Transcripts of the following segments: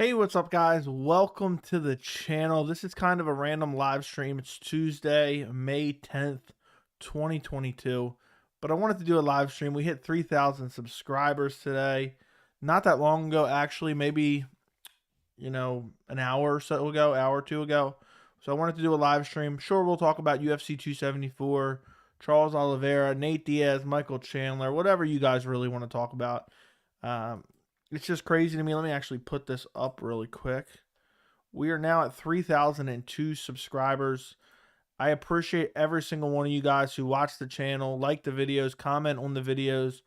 Hey, what's up, guys? Welcome to the channel. This is kind of a random live stream. It's Tuesday, May 10th, 2022. But I wanted to do a live stream. We hit 3,000 subscribers today. Not that long ago, actually, maybe, an hour or so ago, hour or two ago. So I wanted to do a live stream. Sure, we'll talk about UFC 274, Charles Oliveira, Nate Diaz, Michael Chandler, whatever you guys really want to talk about. Um, it's just crazy to me. Let me actually put this up really quick. We are now at 3,002 subscribers. I appreciate every single one of you guys who watch the channel, like the videos, comment on the videos.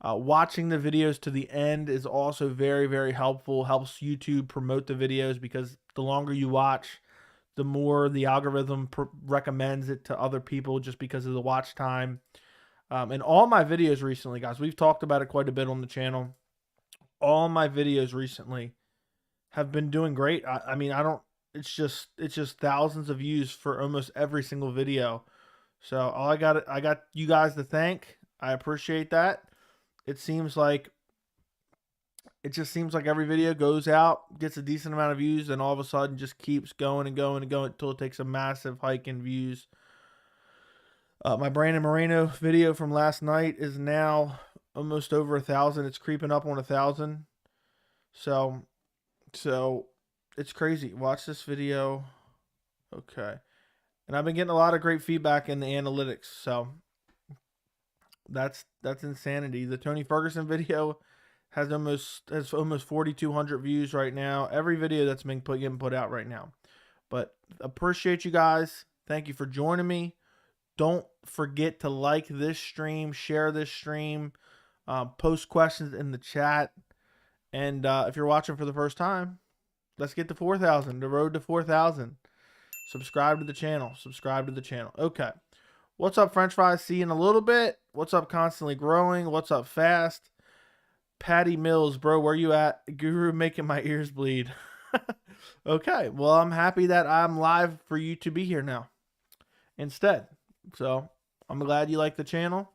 Watching the videos to the end is also very, very helpful. Helps YouTube promote the videos because the longer you watch, the more the algorithm recommends it to other people just because of the watch time. And all my videos recently, guys, we've talked about it quite a bit on the channel. All my videos recently have been doing great. I mean, I don't. It's just thousands of views for almost every single video. So I got you guys to thank. I appreciate that. It just seems like every video goes out, gets a decent amount of views, and all of a sudden just keeps going and going and going until it takes a massive hike in views. My Brandon Moreno video from last night is now almost over 1,000. It's creeping up on 1,000. So it's crazy. Watch this video. Okay. And I've been getting a lot of great feedback in the analytics. So that's insanity. The Tony Ferguson video has almost 4,200 views right now. Every video that's been getting put out right now. But appreciate you guys. Thank you for joining me. Don't forget to like this stream, share this stream, post questions in the chat. And if you're watching for the first time, let's get to 4,000, the road to 4,000. Subscribe to the channel. Subscribe to the channel. Okay. What's up, French fries? See you in a little bit. What's up, constantly growing? What's up, fast? Patty Mills, bro, where you at? Guru making my ears bleed. Okay. Well, I'm happy that I'm live for you to be here now instead. So I'm glad you like the channel.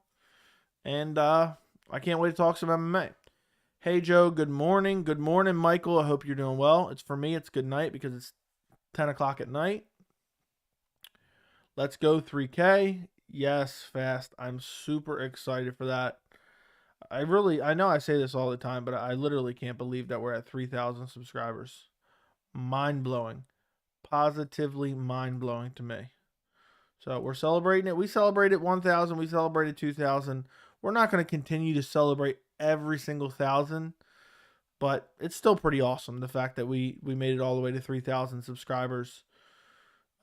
And I can't wait to talk some MMA. Hey, Joe, good morning. Good morning, Michael. I hope you're doing well. For me, it's good night because it's 10 o'clock at night. Let's go 3K. Yes, fast. I'm super excited for that. I know I say this all the time, but I literally can't believe that we're at 3,000 subscribers. Mind-blowing. Positively mind-blowing to me. So we're celebrating it. We celebrated 1,000. We celebrated 2,000. We're not going to continue to celebrate every single 1,000, but it's still pretty awesome, the fact that we made it all the way to 3,000 subscribers.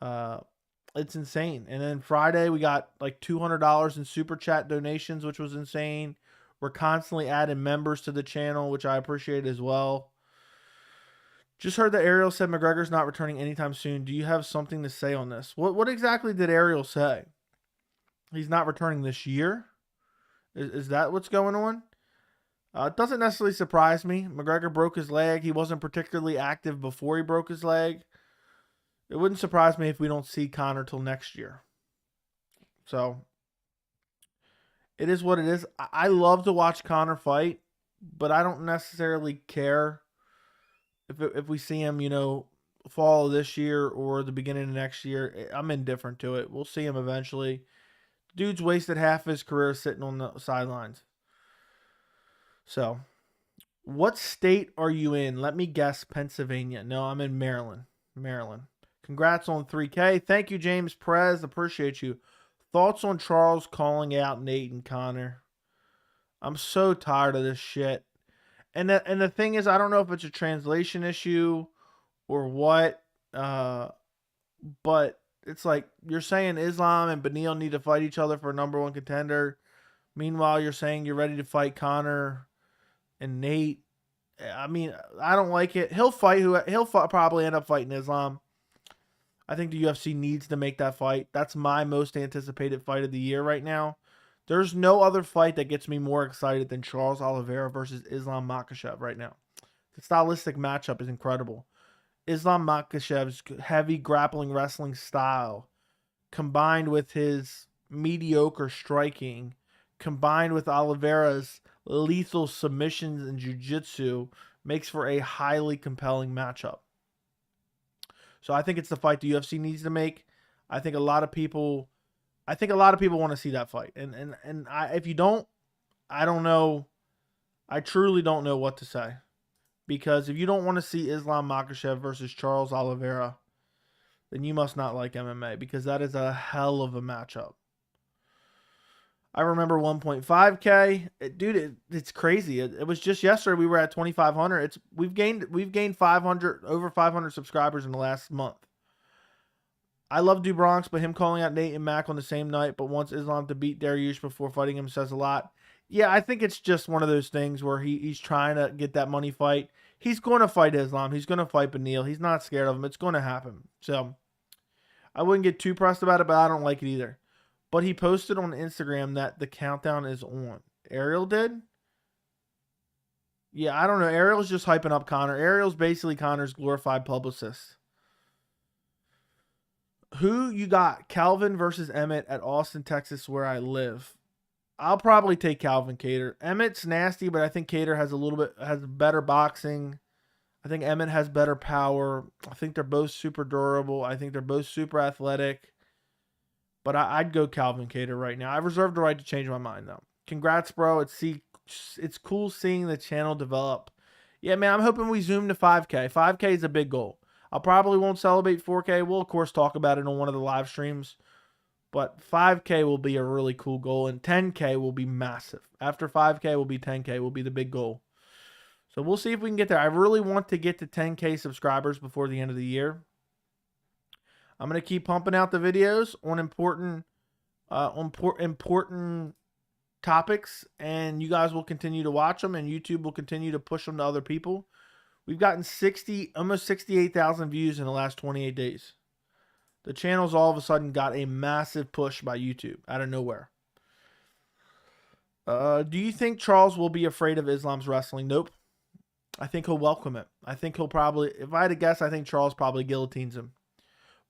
It's insane. And then Friday we got like $200 in super chat donations, which was insane. We're constantly adding members to the channel, which I appreciate as well. Just heard that Ariel said McGregor's not returning anytime soon. Do you have something to say on this? What exactly did Ariel say? He's not returning this year? Is that what's going on? It doesn't necessarily surprise me. McGregor broke his leg. He wasn't particularly active before he broke his leg. It wouldn't surprise me if we don't see Conor till next year. So, it is what it is. I love to watch Conor fight, but I don't necessarily care if we see him, fall this year or the beginning of next year. I'm indifferent to it. We'll see him eventually. Dude's wasted half his career sitting on the sidelines. So, what state are you in? Let me guess, Pennsylvania. No, I'm in Maryland. Maryland. Congrats on 3K. Thank you, James Perez. Appreciate you. Thoughts on Charles calling out Nate and Conor? I'm so tired of this shit. And the thing is, I don't know if it's a translation issue or what, but it's like you're saying Islam and Beneil need to fight each other for a #1 contender. Meanwhile, you're saying you're ready to fight Conor and Nate. I mean, I don't like it. He'll probably end up fighting Islam. I think the UFC needs to make that fight. That's my most anticipated fight of the year right now. There's no other fight that gets me more excited than Charles Oliveira versus Islam Makhachev right now. The stylistic matchup is incredible. Islam Makhachev's heavy grappling wrestling style, combined with his mediocre striking, combined with Oliveira's lethal submissions and jiu-jitsu makes for a highly compelling matchup. So I think it's the fight the UFC needs to make. I think a lot of people want to see that fight. And if you don't, I don't know. I truly don't know what to say. Because if you don't want to see Islam Makhachev versus Charles Oliveira, then you must not like MMA, because that is a hell of a matchup. I remember 1.5K. It's crazy. It was just yesterday we were at 2,500. We've gained 500, over 500 subscribers in the last month. I love DuBronx, but him calling out Nate and Mac on the same night, but wants Islam to beat Dariush before fighting him says a lot. Yeah, I think it's just one of those things where he's trying to get that money fight. He's going to fight Islam. He's going to fight Beneil. He's not scared of him. It's going to happen. So I wouldn't get too pressed about it, but I don't like it either. But he posted on Instagram that the countdown is on. Ariel did? Yeah, I don't know. Ariel's just hyping up Conor. Ariel's basically Conor's glorified publicist. Who you got? Calvin versus Emmett at Austin, Texas, where I live. I'll probably take Calvin Kattar. Emmett's nasty, but I think Kattar has better boxing. I think Emmett has better power. I think they're both super durable. I think they're both super athletic. But I'd go Calvin Kattar right now. I reserve the right to change my mind, though. Congrats, bro. It's cool seeing the channel develop. Yeah, man, I'm hoping we zoom to 5K. 5K is a big goal. I probably won't celebrate 4K. We'll, of course, talk about it on one of the live streams. But 5K will be a really cool goal, and 10K will be massive. After 5K will be 10K, will be the big goal. So we'll see if we can get there. I really want to get to 10K subscribers before the end of the year. I'm going to keep pumping out the videos on important topics, and you guys will continue to watch them, and YouTube will continue to push them to other people. We've gotten almost 68,000 views in the last 28 days. The channel's all of a sudden got a massive push by YouTube out of nowhere. Do you think Charles will be afraid of Islam's wrestling? Nope. I think he'll welcome it. I think he'll probably, if I had to guess, I think Charles probably guillotines him.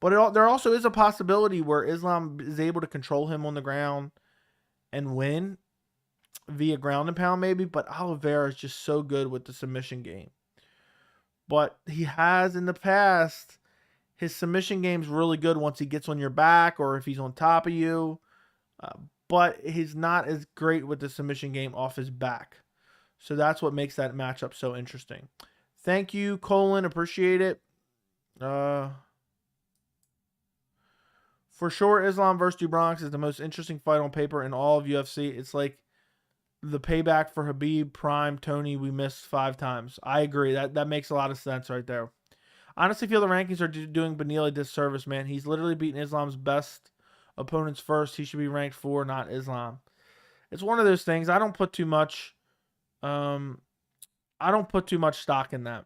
But there also is a possibility where Islam is able to control him on the ground and win via ground and pound maybe. But Oliveira is just so good with the submission game. But he has in the past... His submission game's really good once he gets on your back or if he's on top of you. But he's not as great with the submission game off his back. So that's what makes that matchup so interesting. Thank you, Colin. Appreciate it. For sure, Islam versus DuBronx is the most interesting fight on paper in all of UFC. It's like the payback for Khabib, Prime, Tony, we missed 5 times. I agree. That makes a lot of sense right there. Honestly, feel the rankings are doing Beneil a disservice, man. He's literally beaten Islam's best opponents first. He should be ranked 4, not Islam. It's one of those things. I don't put too much stock in that.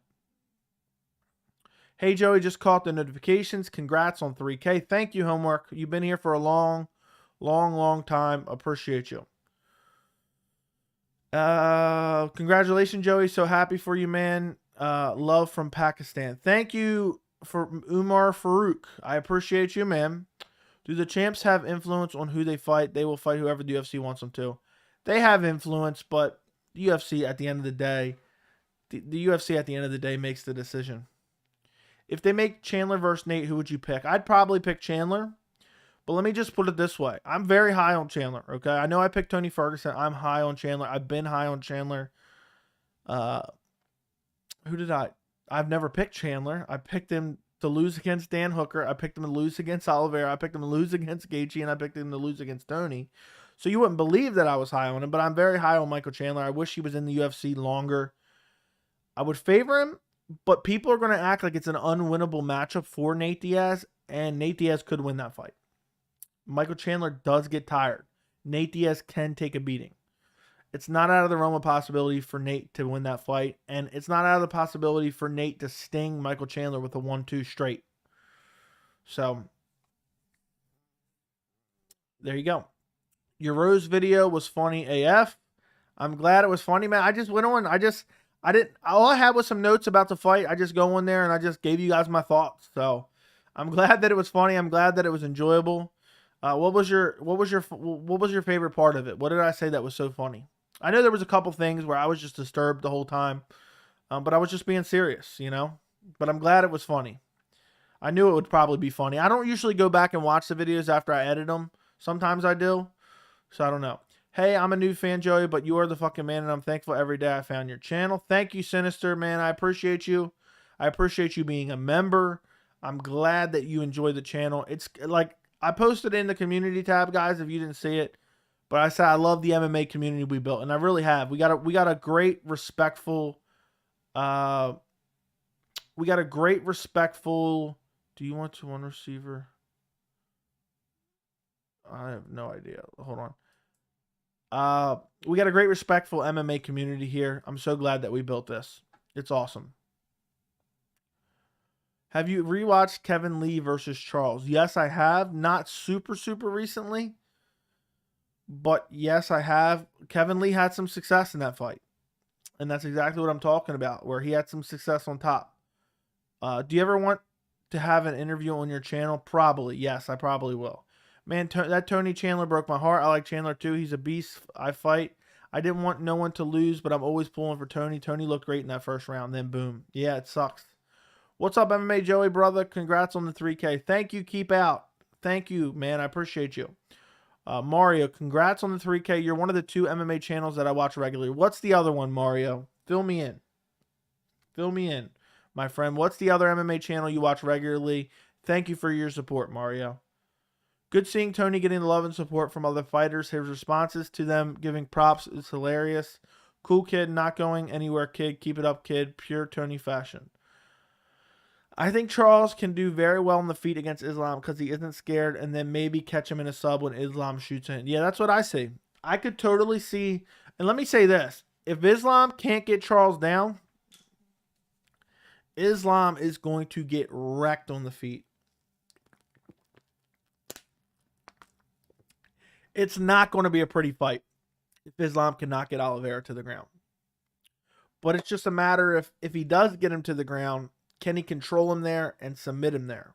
Hey, Joey, just caught the notifications. Congrats on 3K. Thank you, Homework. You've been here for a long time. Appreciate you. Congratulations, Joey. So happy for you, man. Love from Pakistan. Thank you for Umar Farouk. I appreciate you, man. Do the champs have influence on who they fight? They will fight whoever the UFC wants them to. They have influence, but the UFC at the end of the day, the UFC at the end of the day makes the decision. If they make Chandler versus Nate, who would you pick? I'd probably pick Chandler, but let me just put it this way. I'm very high on Chandler, okay? I know I picked Tony Ferguson. I'm high on Chandler. I've been high on Chandler. Who did I've never picked Chandler. I picked him to lose against Dan Hooker. I picked him to lose against Oliveira. I picked him to lose against Gaethje, and I picked him to lose against Tony. So you wouldn't believe that I was high on him, but I'm very high on Michael Chandler. I wish he was in the UFC longer. I would favor him, but people are going to act like it's an unwinnable matchup for Nate Diaz, and Nate Diaz could win that fight. Michael Chandler does get tired. Nate Diaz can take a beating. It's not out of the realm of possibility for Nate to win that fight. And it's not out of the possibility for Nate to sting Michael Chandler with a 1-2 straight. So, there you go. Your Rose video was funny AF. I'm glad it was funny, man. I just went on. All I had was some notes about the fight. I just go in there and I just gave you guys my thoughts. So, I'm glad that it was funny. I'm glad that it was enjoyable. What was your favorite part of it? What did I say that was so funny? I know there was a couple things where I was just disturbed the whole time, but I was just being serious, you know. But I'm glad it was funny. I knew it would probably be funny. I don't usually go back and watch the videos after I edit them. Sometimes I do, so I don't know. Hey, I'm a new fan, Joey, but you are the fucking man, and I'm thankful every day I found your channel. Thank you, Sinister, man. I appreciate you. I appreciate you being a member. I'm glad that you enjoy the channel. It's like I posted in the community tab, guys, if you didn't see it. But I said I love the MMA community we built, and I really have. We got a great, respectful. We got a great, respectful. Do you want to one receiver? I have no idea. Hold on. We got a great, respectful MMA community here. I'm so glad that we built this. It's awesome. Have you rewatched Kevin Lee versus Charles? Yes, I have. Not super recently. But yes, I have. Kevin Lee had some success in that fight. And that's exactly what I'm talking about, where he had some success on top. Do you ever want to have an interview on your channel? Probably. Yes, I probably will. Man, that Tony Chandler broke my heart. I like Chandler too. He's a beast. I fight. I didn't want no one to lose, but I'm always pulling for Tony. Tony looked great in that first round. Then boom. Yeah, it sucks. What's up, MMA Joey, brother? Congrats on the 3K. Thank you. Keep out. Thank you, man. I appreciate you. Mario, congrats on the 3K. You're one of the 2 MMA channels that I watch regularly. What's the other one, Mario? Fill me in. Fill me in, my friend. What's the other MMA channel you watch regularly? Thank you for your support, Mario. Good seeing Tony getting the love and support from other fighters. His responses to them giving props is hilarious. Cool kid, not going anywhere, kid. Keep it up, kid. Pure Tony fashion. I think Charles can do very well on the feet against Islam because he isn't scared, and then maybe catch him in a sub when Islam shoots in. Yeah, that's what I see. I could totally see. And let me say this. If Islam can't get Charles down, Islam is going to get wrecked on the feet. It's not going to be a pretty fight if Islam cannot get Oliveira to the ground. But it's just a matter if he does get him to the ground, can he control him there and submit him there?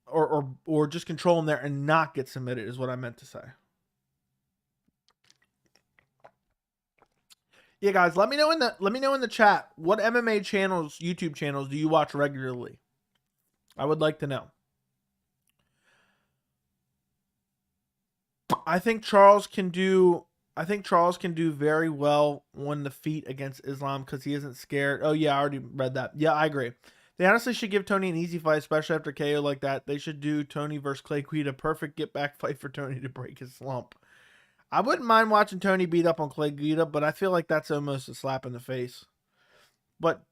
Or just control him there and not get submitted is what I meant to say. Yeah, guys, let me know in the chat what MMA channels, YouTube channels do you watch regularly? I would like to know. I think Charles can do very well on the feet against Islam because he isn't scared. Oh yeah, I already read that. Yeah, I agree. They honestly should give Tony an easy fight, especially after KO like that. They should do Tony versus Clay Guida, perfect get back fight for Tony to break his slump. I wouldn't mind watching Tony beat up on Clay Guida, but I feel like that's almost a slap in the face. But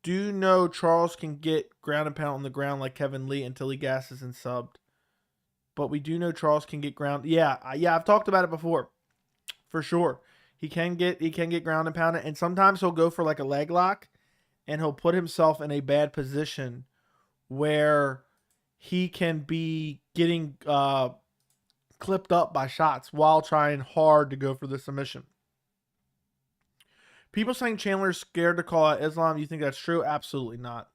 do know Charles can get ground and pound on the ground like Kevin Lee until he gasses and subbed. But we do know Charles can get ground. Yeah, I've talked about it before. For sure. He can get ground and pounded, and sometimes he'll go for like a leg lock and he'll put himself in a bad position where he can be getting clipped up by shots while trying hard to go for the submission. People saying Chandler's scared to call out Islam. You think that's true? Absolutely not.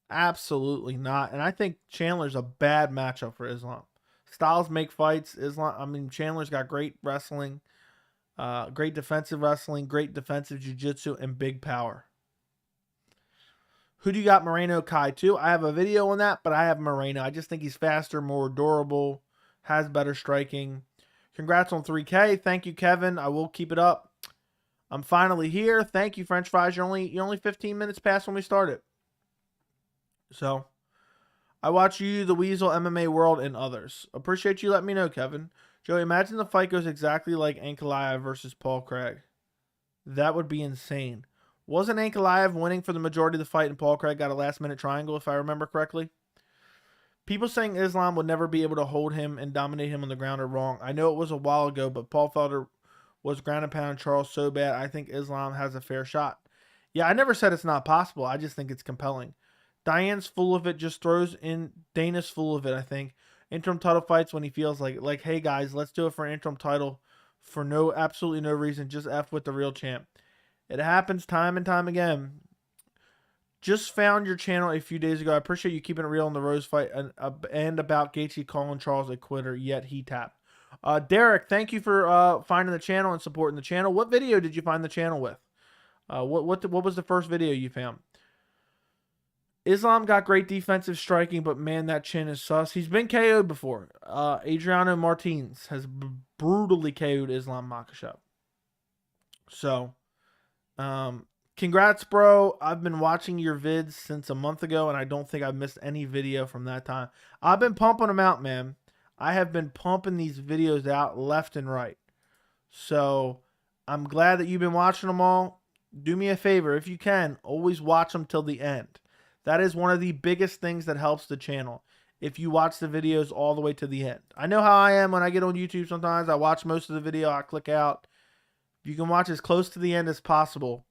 Absolutely not. And I think Chandler's a bad matchup for Islam. Styles make fights. Chandler's got great wrestling, great defensive wrestling, great defensive jiu-jitsu, and big power. Who do you got, Moreno Kai too? I have a video on that, but I have Moreno. I just think he's faster, more durable, has better striking. Congrats on 3K. Thank you, Kevin. I will keep it up. I'm finally here. Thank you, French fries. You're only 15 minutes past when we started. So, I watch you, The Weasel, MMA World, and others. Appreciate you letting me know, Kevin. Joey, imagine the fight goes exactly like Ankalaev versus Paul Craig. That would be insane. Wasn't Ankalaev winning for the majority of the fight and Paul Craig got a last-minute triangle, if I remember correctly? People saying Islam would never be able to hold him and dominate him on the ground are wrong. I know it was a while ago, but Paul Felder was ground and pound Charles so bad, I think Islam has a fair shot. Yeah, I never said it's not possible. I just think it's compelling. Diane's full of it, just throws in. Dana's full of it, I think. Interim title fights when he feels like, hey guys, let's do it for an interim title for absolutely no reason. Just F with the real champ. It happens time and time again. Just found your channel a few days ago. I appreciate you keeping it real in the Rose fight and about Gaethje calling Charles a quitter, yet he tapped. Derek, thank you for finding the channel and supporting the channel. What video did you find the channel with? What was the first video you found? Islam got great defensive striking, but man, that chin is sus. He's been KO'd before. Adriano Martins has brutally KO'd Islam Makhachev. So, congrats, bro. I've been watching your vids since a month ago, and I don't think I've missed any video from that time. I've been pumping them out, man. I have been pumping these videos out left and right. So, I'm glad that you've been watching them all. Do me a favor, if you can, always watch them till the end. That is one of the biggest things that helps the channel, if you watch the videos all the way to the end. I know how I am when I get on YouTube sometimes. I watch most of the video, I click out. If you can watch as close to the end as possible,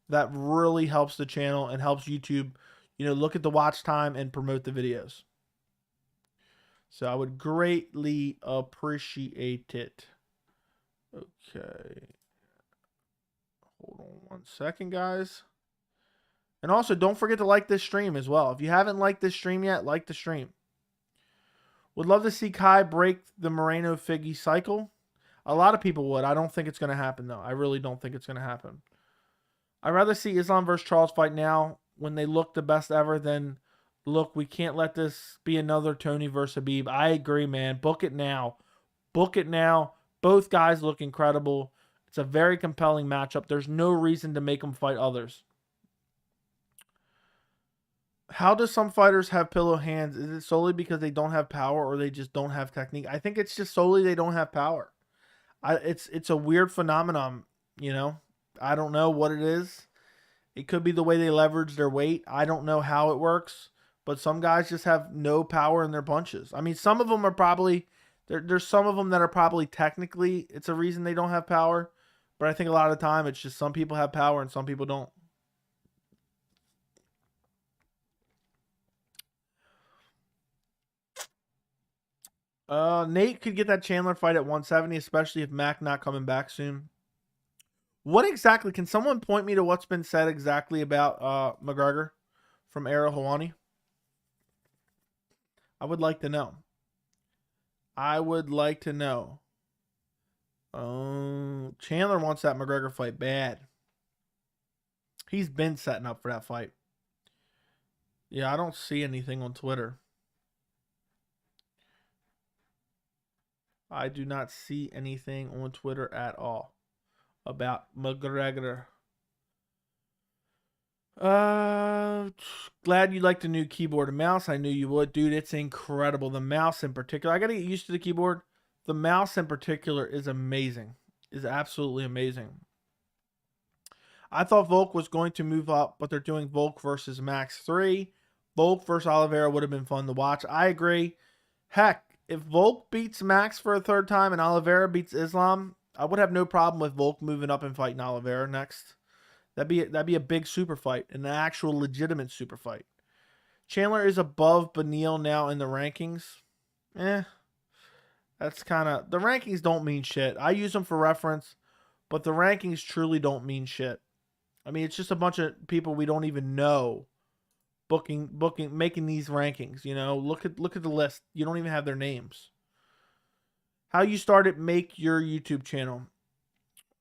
that really helps the channel and helps YouTube, look at the watch time and promote the videos. So I would greatly appreciate it. Okay. Hold on one second, guys. And also, don't forget to like this stream as well. If you haven't liked this stream yet, like the stream. Would love to see Kai break the Moreno-Figgy cycle. A lot of people would. I don't think it's going to happen, though. I really don't think it's going to happen. I'd rather see Islam versus Charles fight now when they look the best ever than, look, we can't let this be another Tony versus Khabib. I agree, man. Book it now. Book it now. Both guys look incredible. It's a very compelling matchup. There's no reason to make them fight others. How do some fighters have pillow hands? Is it solely because they don't have power or they just don't have technique? I think it's just solely they don't have power. It's a weird phenomenon, I don't know what it is. It could be the way they leverage their weight. I don't know how it works, but some guys just have no power in their punches. I mean, some of them are probably, there's some of them that are probably technically, it's a reason they don't have power. But I think a lot of the time it's just some people have power and some people don't. Nate could get that Chandler fight at 170, especially if Mac not coming back soon. What exactly, can someone point me to what's been said exactly about McGregor from Era Hawani? I would like to know. Chandler wants that McGregor fight bad. He's been setting up for that fight. Yeah, I don't see anything on Twitter. I do not see anything on Twitter at all about McGregor. Glad you like the new keyboard and mouse. I knew you would, dude. It's incredible. The mouse in particular. I got to get used to the keyboard. The mouse in particular is amazing. Is absolutely amazing. I thought Volk was going to move up, but they're doing Volk versus Max 3. Volk versus Oliveira would have been fun to watch. I agree. Heck, if Volk beats Max for a third time and Oliveira beats Islam, I would have no problem with Volk moving up and fighting Oliveira next. That'd be a big super fight, an actual legitimate super fight. Chandler is above Beneil now in the rankings. That's kind of, the rankings don't mean shit. I use them for reference, but the rankings truly don't mean shit. I mean, it's just a bunch of people we don't even know making these rankings. Look at the list. You don't even have their names. How you started Make Your YouTube channel?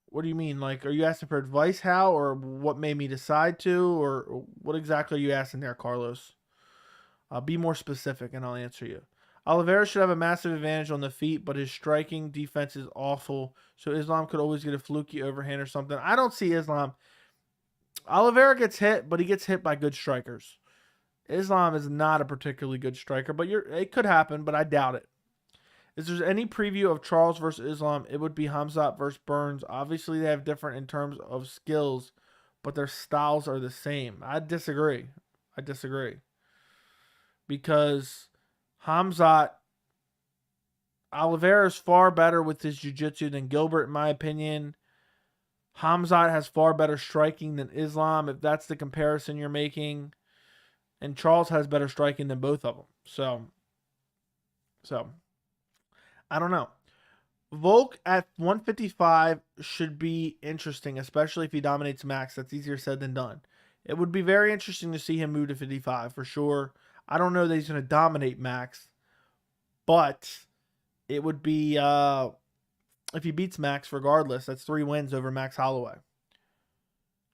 What do you mean? Like, are you asking for advice how, or what made me decide to, or what exactly are you asking there, Carlos? Be more specific and I'll answer you. Oliveira should have a massive advantage on the feet, but his striking defense is awful, so Islam could always get a fluky overhand or something. I don't see Islam. Oliveira gets hit, but he gets hit by good strikers. Islam is not a particularly good striker, but it could happen, but I doubt it. If there's any preview of Charles versus Islam, it would be Hamzat versus Burns. Obviously, they have different in terms of skills, but their styles are the same. I disagree. Because Hamzat, Oliveira is far better with his jiu-jitsu than Gilbert, in my opinion. Hamzat has far better striking than Islam, if that's the comparison you're making. And Charles has better striking than both of them. So I don't know. Volk at 155 should be interesting, especially if he dominates Max. That's easier said than done. It would be very interesting to see him move to 55 for sure. I don't know that he's going to dominate Max, but it would be if he beats Max regardless. That's 3 wins over Max Holloway.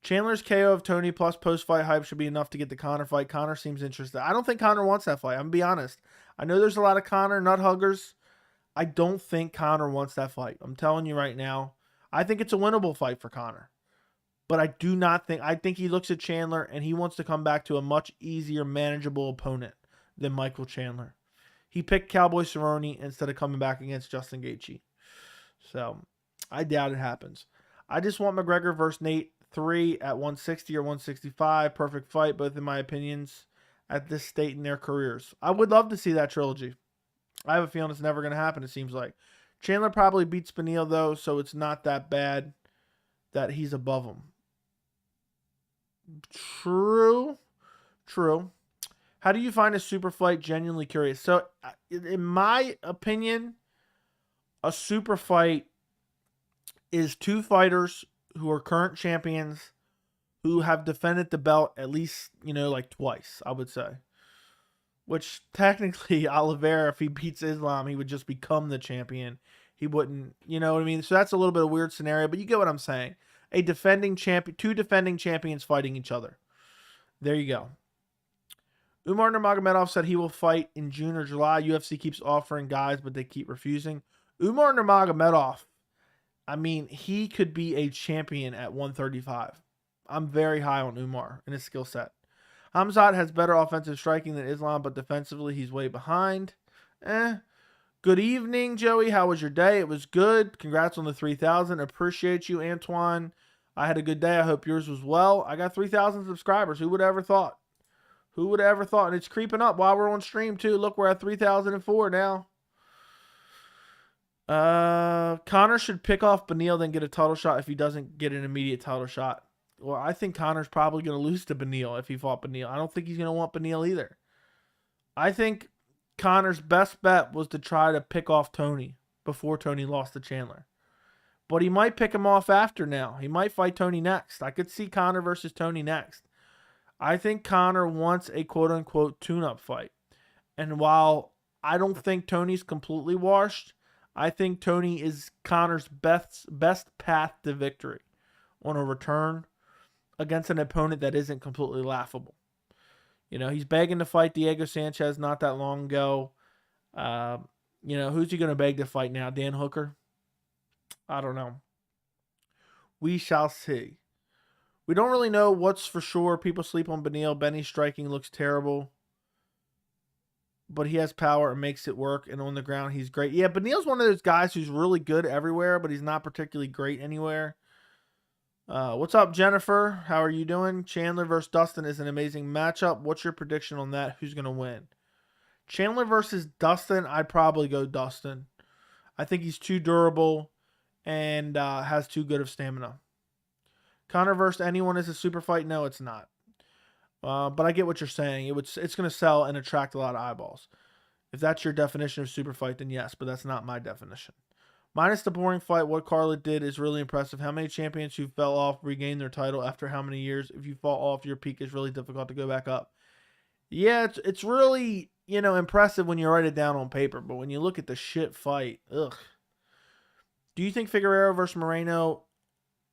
Chandler's KO of Tony plus post-fight hype should be enough to get the Conor fight. Conor seems interested. I don't think Conor wants that fight. I'm going to be honest. I know there's a lot of Conor nut huggers. I don't think Conor wants that fight. I'm telling you right now. I think it's a winnable fight for Conor. But I do not think... I think he looks at Chandler and he wants to come back to a much easier, manageable opponent than Michael Chandler. He picked Cowboy Cerrone instead of coming back against Justin Gaethje. So, I doubt it happens. I just want McGregor versus Nate 3 at 160 or 165. Perfect fight, both in my opinions, at this state in their careers. I would love to see that trilogy. I have a feeling it's never going to happen, it seems like. Chandler probably beats Beneil, though, so it's not that bad that he's above him. True. How do you find a super fight? Genuinely curious. So, in my opinion, a super fight is 2 fighters who are current champions who have defended the belt at least, like twice, I would say. Which technically, Oliveira, if he beats Islam, he would just become the champion. He wouldn't, you know what I mean? So that's a little bit of a weird scenario, but you get what I'm saying. A defending champion, 2 defending champions fighting each other. There you go. Umar Nurmagomedov said he will fight in June or July. UFC keeps offering guys, but they keep refusing. Umar Nurmagomedov, I mean, he could be a champion at 135. I'm very high on Umar and his skill set. Hamzat has better offensive striking than Islam, but defensively he's way behind. Good evening, Joey. How was your day? It was good. Congrats on the 3,000. Appreciate you, Antoine. I had a good day. I hope yours was well. I got 3,000 subscribers. Who would have ever thought? Who would have ever thought? And it's creeping up while we're on stream, too. Look, we're at 3,004 now. Conor should pick off Beneil, then get a title shot if he doesn't get an immediate title shot. Well, I think Conor's probably going to lose to Beneil if he fought Beneil. I don't think he's going to want Beneil either. I think Conor's best bet was to try to pick off Tony before Tony lost to Chandler. But he might pick him off after now. He might fight Tony next. I could see Conor versus Tony next. I think Conor wants a quote-unquote tune-up fight. And while I don't think Tony's completely washed, I think Tony is Conor's best path to victory on a return against an opponent that isn't completely laughable. He's begging to fight Diego Sanchez not that long ago. Who's he going to beg to fight now? Dan Hooker? I don't know. We shall see. We don't really know what's for sure. People sleep on Beneil. Benny's striking looks terrible. But he has power and makes it work. And on the ground, he's great. Yeah, Beneil's one of those guys who's really good everywhere, but he's not particularly great anywhere. What's up, Jennifer? How are you doing? Chandler versus Dustin is an amazing matchup. What's your prediction on that? Who's going to win? Chandler versus Dustin, I'd probably go Dustin. I think he's too durable and has too good of stamina. Conor versus anyone is a super fight? No, it's not. But I get what you're saying. It's going to sell and attract a lot of eyeballs. If that's your definition of super fight, then yes, but that's not my definition. Minus the boring fight, what Carla did is really impressive. How many champions who fell off regained their title after how many years? If you fall off your peak, it's really difficult to go back up. Yeah, it's really, impressive when you write it down on paper, but when you look at the shit fight, ugh. Do you think Figueroa versus Moreno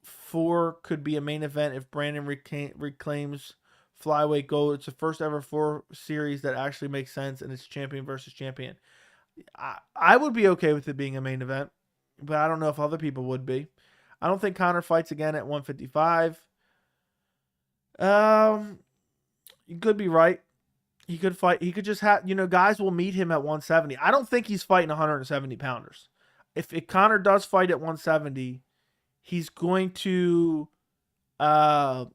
4 could be a main event if Brandon reclaims flyweight gold? It's the first ever 4 series that actually makes sense, and it's champion versus champion. I would be okay with it being a main event, but I don't know if other people would be. I don't think Conor fights again at 155. You could be right. He could fight. He could just have, guys will meet him at 170. I don't think he's fighting 170 pounders. If Conor does fight at 170, he's going to have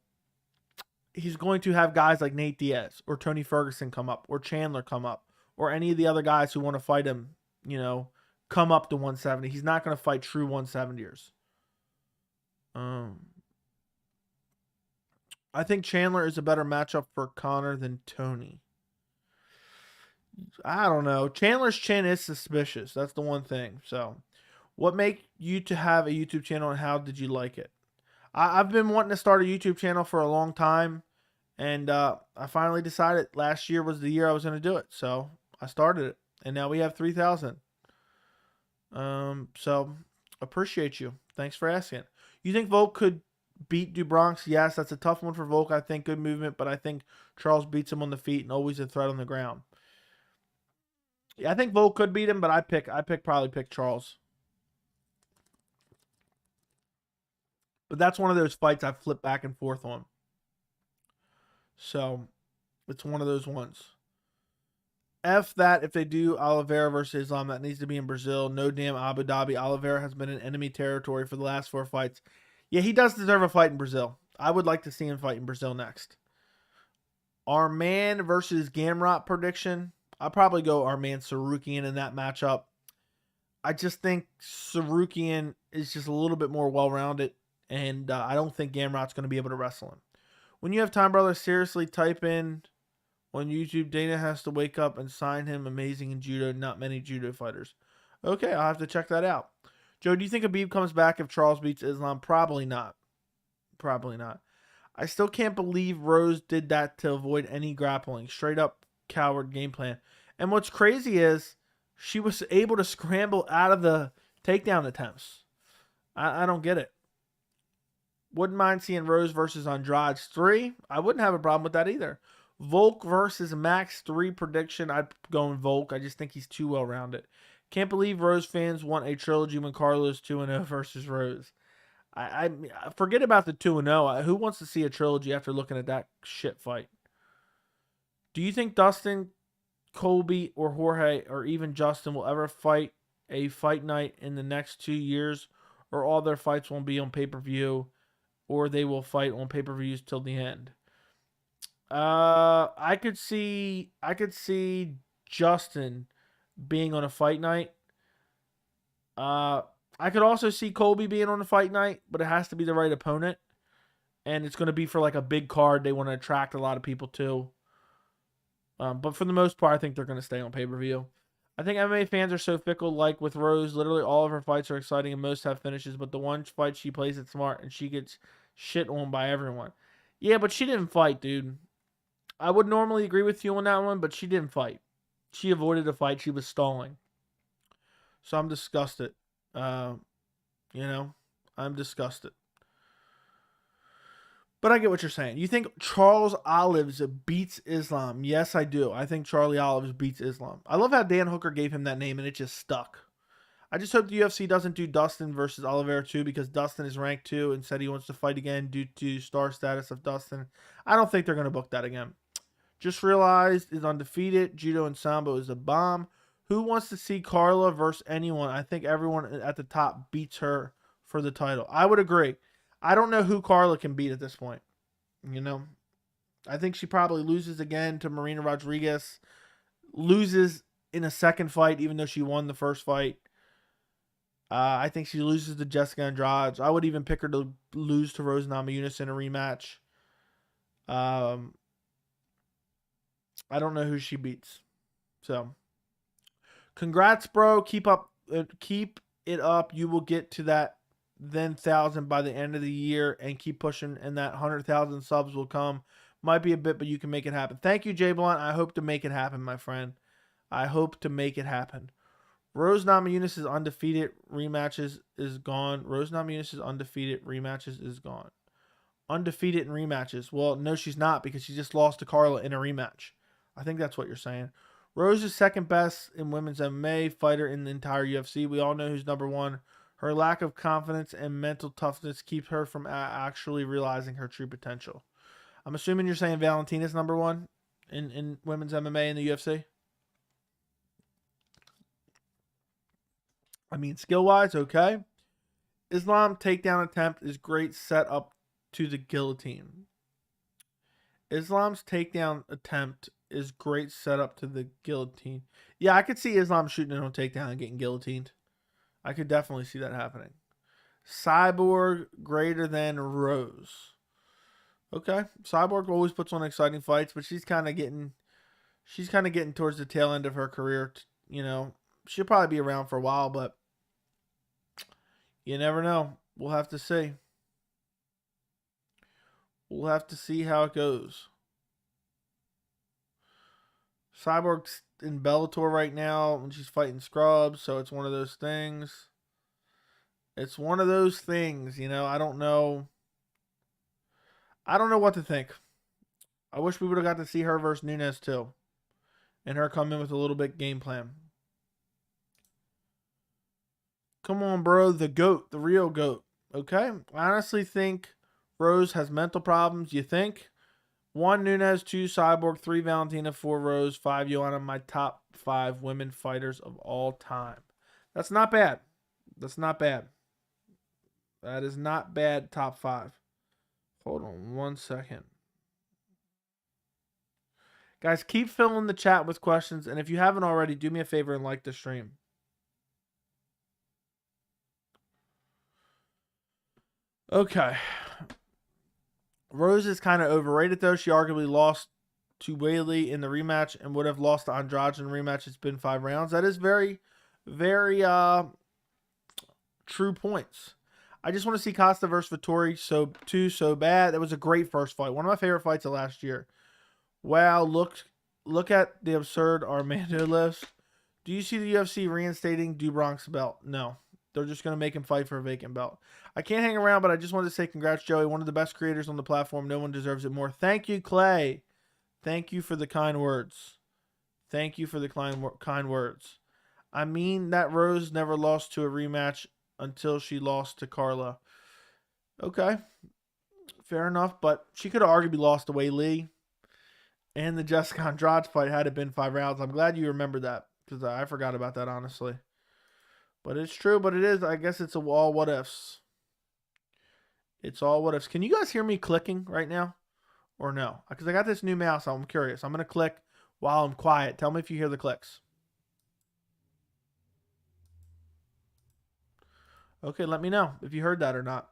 guys like Nate Diaz or Tony Ferguson come up or Chandler come up or any of the other guys who want to fight him, come up to 170. He's not going to fight true 170ers. I think Chandler is a better matchup for Conor than Tony. I don't know. Chandler's chin is suspicious. That's the one thing. So, what made you to have a YouTube channel and how did you like it? I've been wanting to start a YouTube channel for a long time. And I finally decided last year was the year I was going to do it. So, I started it. And now we have 3,000. So, Appreciate you. Thanks for asking. You think Volk could beat DuBronx? Yes, that's a tough one for Volk. I think good movement, but I think Charles beats him on the feet and always a threat on the ground. Yeah, I think Volk could beat him, but I probably pick Charles. But that's one of those fights I flip back and forth on. So it's one of those ones. F that if they do Oliveira versus Islam, that needs to be in Brazil. No damn Abu Dhabi. Oliveira has been in enemy territory for the last 4 fights. Yeah, he does deserve a fight in Brazil. I would like to see him fight in Brazil next. Arman versus Gamrot prediction. I'll probably go Arman Sarukian in that matchup. I just think Sarukian is just a little bit more well-rounded, and I don't think Gamrot's going to be able to wrestle him. When you have time, brother, seriously type in on YouTube, Dana has to wake up and sign him amazing in judo, not many judo fighters. Okay, I'll have to check that out. Joe, do you think Khabib comes back if Charles beats Islam? Probably not. Probably not. I still can't believe Rose did that to avoid any grappling. Straight up coward game plan. And what's crazy is she was able to scramble out of the takedown attempts. I don't get it. Wouldn't mind seeing Rose versus Andrade 3. I wouldn't have a problem with that either. Volk versus Max 3 prediction. I'd go in Volk. I just think he's too well-rounded. Can't believe Rose fans want a trilogy when Carlos 2-0 versus Rose. I forget about the 2-0. Who wants to see a trilogy after looking at that shit fight? Do you think Dustin, Colby, or Jorge, or even Justin will ever fight a fight night in the next 2 years, or all their fights won't be on pay-per-view, or they will fight on pay-per-views till the end? I could see Justin being on a fight night. I could also see Colby being on a fight night, but it has to be the right opponent. And it's going to be for like a big card they want to attract a lot of people to. But for the most part, I think they're going to stay on pay-per-view. I think MMA fans are so fickle, like with Rose. Literally all of her fights are exciting and most have finishes, but the one fight she plays it smart and she gets shit on by everyone. Yeah, but she didn't fight, dude. I would normally agree with you on that one, but she didn't fight. She avoided a fight. She was stalling. So I'm disgusted. I'm disgusted. But I get what you're saying. You think Charles Olives beats Islam? Yes, I do. I think Charlie Olives beats Islam. I love how Dan Hooker gave him that name and it just stuck. I just hope the UFC doesn't do Dustin versus Oliveira 2 because Dustin is ranked 2 and said he wants to fight again due to star status of Dustin. I don't think they're going to book that again. Just realized is undefeated. Judo and Sambo is a bomb. Who wants to see Carla versus anyone? I think everyone at the top beats her for the title. I would agree. I don't know who Carla can beat at this point. I think she probably loses again to Marina Rodriguez. Loses in a second fight, even though she won the first fight. I think she loses to Jessica Andrade. I would even pick her to lose to Rose Namajunas in a rematch. I don't know who she beats. So, congrats, bro. Keep it up. You will get to that then 1,000 by the end of the year and keep pushing, and that 100,000 subs will come. Might be a bit, but you can make it happen. Thank you, Jay Blunt. I hope to make it happen, my friend. I hope to make it happen. Rose Namajunas' undefeated rematches is gone. Rose Namajunas' undefeated rematches is gone. Undefeated in rematches. Well, no, she's not because she just lost to Carla in a rematch. I think that's what you're saying. Rose is second best in women's MMA fighter in the entire UFC. We all know who's number one. Her lack of confidence and mental toughness keeps her from actually realizing her true potential. I'm assuming you're saying Valentina's number one in women's MMA in the UFC? I mean, skill-wise, okay. Islam takedown attempt is great setup to the guillotine. Islam's takedown attempt is great setup to the guillotine. Yeah, I could see Islam shooting it on takedown and getting guillotined. I could definitely see that happening. Cyborg greater than Rose. Okay. Cyborg always puts on exciting fights, but she's kind of getting towards the tail end of her career. She'll probably be around for a while, but you never know. We'll have to see. We'll have to see how it goes. Cyborg's in Bellator right now, and she's fighting scrubs, so it's one of those things. It's one of those things, you know. I don't know. I don't know what to think. I wish we would have got to see her versus Nunes too, and her come in with a little bit game plan. Come on, bro, the GOAT, the real GOAT. Okay, I honestly think Rose has mental problems. You think? 1 Nunes, 2 Cyborg, 3 Valentina, 4 Rose, 5 Joanna. My top 5 women fighters of all time. That's not bad. That's not bad. That is not bad. Top 5. Hold on 1 second. Guys, keep filling the chat with questions. And if you haven't already, do me a favor and like the stream. Okay. Rose is kind of overrated, though. She arguably lost to Whaley in the rematch and would have lost to Andrade in the rematch. It's been 5 rounds. That is very, very true points. I just want to see Costa versus Vettori so bad. That was a great first fight. One of my favorite fights of last year. Wow, look at the absurd Armando list. Do you see the UFC reinstating Dubronk's belt? No. They're just going to make him fight for a vacant belt. I can't hang around, but I just wanted to say congrats, Joey. One of the best creators on the platform. No one deserves it more. Thank you, Clay. Thank you for the kind words. Thank you for the kind words. I mean that Rose never lost to a rematch until she lost to Carla. Okay. Fair enough, but she could have arguably lost to Wei Lee. And the Jessica Andrade fight had it been 5 rounds. I'm glad you remembered that because I forgot about that, honestly. But it's true, but it is. I guess it's all what ifs. It's all what ifs. Can you guys hear me clicking right now? Or no? Because I got this new mouse, so I'm curious. I'm going to click while I'm quiet. Tell me if you hear the clicks. Okay, let me know if you heard that or not.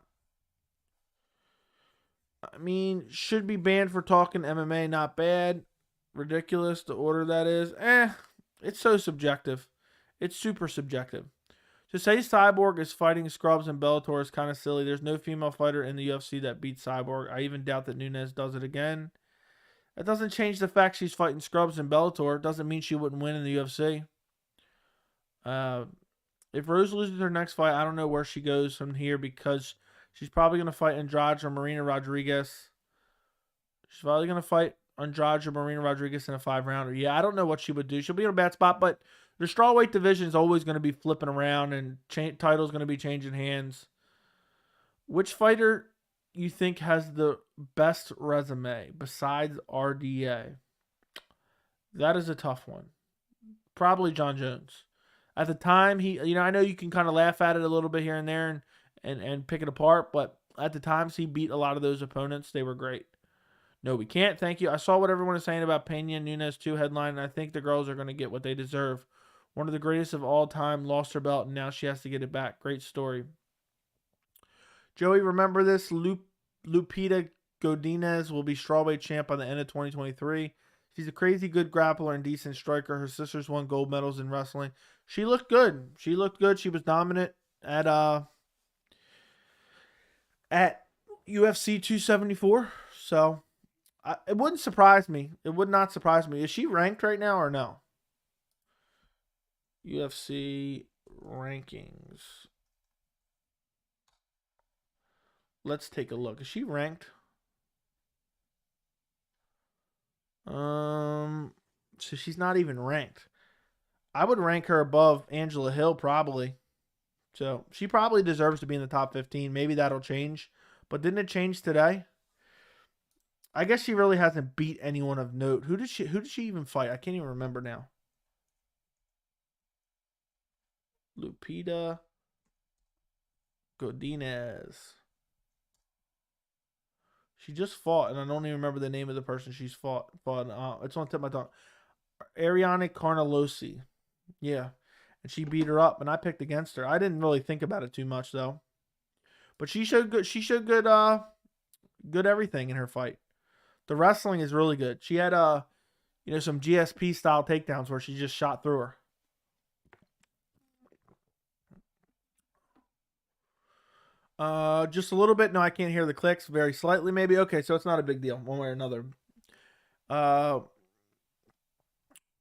I mean, should be banned for talking MMA, not bad. Ridiculous, the order that is. It's so subjective. It's super subjective. To say Cyborg is fighting scrubs in Bellator is kind of silly. There's no female fighter in the UFC that beats Cyborg. I even doubt that Nunes does it again. That doesn't change the fact she's fighting scrubs in Bellator. It doesn't mean she wouldn't win in the UFC. If Rose loses her next fight, I don't know where she goes from here because she's probably going to fight Andrade or Marina Rodriguez. She's probably going to fight Andrade or Marina Rodriguez in a 5-rounder. Yeah, I don't know what she would do. She'll be in a bad spot, but the strawweight division is always going to be flipping around and title's going to be changing hands. Which fighter you think has the best resume besides RDA? That is a tough one. Probably John Jones. At the time, I know you can kind of laugh at it a little bit here and there and pick it apart, but at the times he beat a lot of those opponents. They were great. No, we can't. Thank you. I saw what everyone is saying about Pena Nunes 2 headline, and I think the girls are going to get what they deserve. One of the greatest of all time, lost her belt, and now she has to get it back. Great story. Joey, remember this? Lupita Godinez will be strawweight champ by the end of 2023. She's a crazy good grappler and decent striker. Her sisters won gold medals in wrestling. She looked good. She was dominant at UFC 274. So it wouldn't surprise me. It would not surprise me. Is she ranked right now or no? UFC rankings. Let's take a look. Is she ranked? So she's not even ranked. I would rank her above Angela Hill probably. So she probably deserves to be in the top 15. Maybe that'll change. But didn't it change today? I guess she really hasn't beat anyone of note. Who did she even fight? I can't even remember now. Lupita Godinez. She just fought, and I don't even remember the name of the person she's fought. It's on the tip of my tongue. Ariane Carnelossi. Yeah. And she beat her up, and I picked against her. I didn't really think about it too much, though. But she showed good everything in her fight. The wrestling is really good. She had some GSP style takedowns where she just shot through her. Just a little bit. No, I can't hear the clicks. Very slightly, maybe. Okay, so it's not a big deal, one way or another.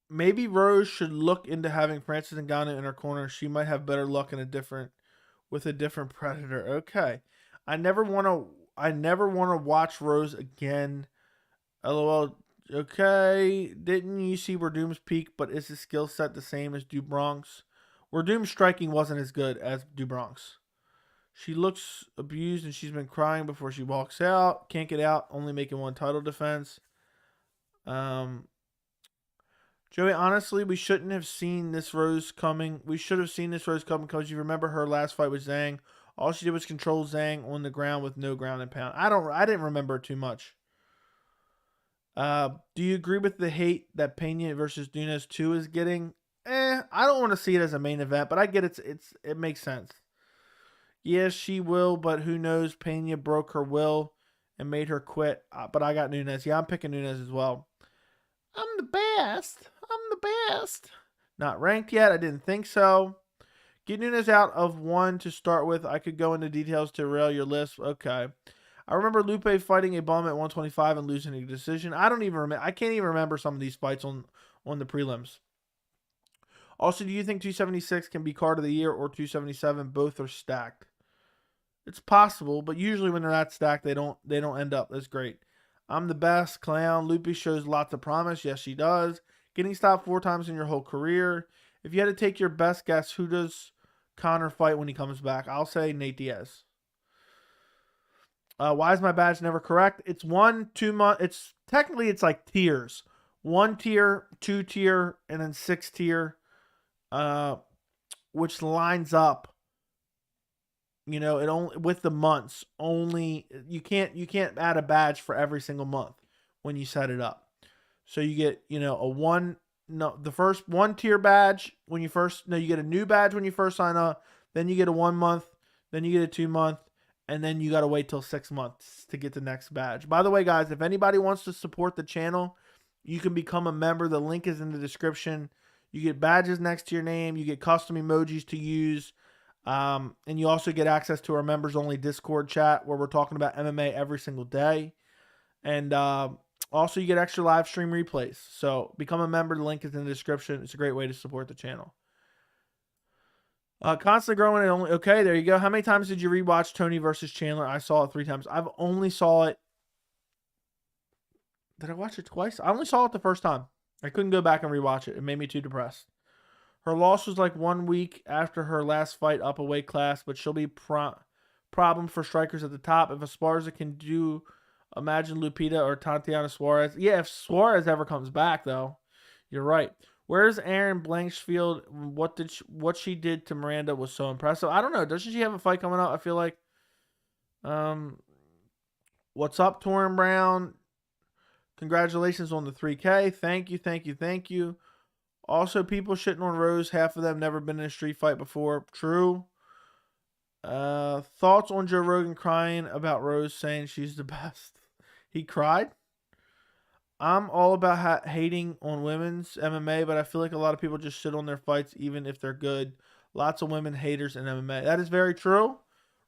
Maybe Rose should look into having Francis Ngannou in her corner. She might have better luck with with a different predator. Okay. I never want to watch Rose again. LOL. Okay. Didn't you see Werdum's peak, but is his skill set the same as Dubronk's? Werdum's striking wasn't as good as Dubronk's. She looks abused and she's been crying before she walks out. Can't get out, only making one title defense. Joey, honestly, we shouldn't have seen this Rose coming. We should have seen this Rose coming because you remember her last fight with Zhang. All she did was control Zhang on the ground with no ground and pound. I didn't remember too much. Do you agree with the hate that Pena versus Nunes 2 is getting? I don't want to see it as a main event, but I get it makes sense. Yes, she will, but who knows? Pena broke her will and made her quit. But I got Nunes. Yeah, I'm picking Nunes as well. I'm the best. I'm the best. Not ranked yet. I didn't think so. Get Nunes out of 1 to start with. I could go into details to rail your list. Okay. I remember Lupe fighting a bum at 125 and losing a decision. I don't even remember. I can't even remember some of these fights on the prelims. Also, do you think 276 can be card of the year or 277? Both are stacked. It's possible, but usually when they're that stacked, they don't end up. That's great. I'm the best. Clown. Lupe shows lots of promise. Yes, she does. Getting stopped 4 times in your whole career. If you had to take your best guess, who does Conor fight when he comes back? I'll say Nate Diaz. Why is my badge never correct? It's 1, 2 months. It's like tiers. 1 tier, 2 tier, and then 6 tier. Which lines up. You know, it only with the months only you can't add a badge for every single month when you set it up. So you get, the first 1 tier badge when you you get a new badge when you first sign up, then you get a 1 month, then you get a 2 month, and then you got to wait till 6 months to get the next badge. By the way, guys, if anybody wants to support the channel, you can become a member. The link is in the description. You get badges next to your name, you get custom emojis to use. And you also get access to our members only Discord chat where we're talking about MMA every single day. And also you get extra live stream replays. So become a member. The link is in the description. It's a great way to support the channel. Constantly growing and only okay, there you go. How many times did you rewatch Tony versus Chandler? I saw it 3 times. I've only saw it. Did I watch it twice? I only saw it the first time. I couldn't go back and rewatch it. It made me too depressed. Her loss was like 1 week after her last fight up a weight class, but she'll be problem for strikers at the top. If Esparza can do, imagine Lupita or Tatiana Suarez. Yeah, if Suarez ever comes back, though, you're right. Where's Erin Blanchfield? What she did to Miranda was so impressive. I don't know. Doesn't she have a fight coming up? I feel like. What's up, Torin Brown? Congratulations on the 3K. Thank you, thank you, thank you. Also, people shitting on Rose. Half of them never been in a street fight before. True. Thoughts on Joe Rogan crying about Rose saying she's the best? He cried? I'm all about hating on women's MMA, but I feel like a lot of people just shit on their fights even if they're good. Lots of women haters in MMA. That is very true.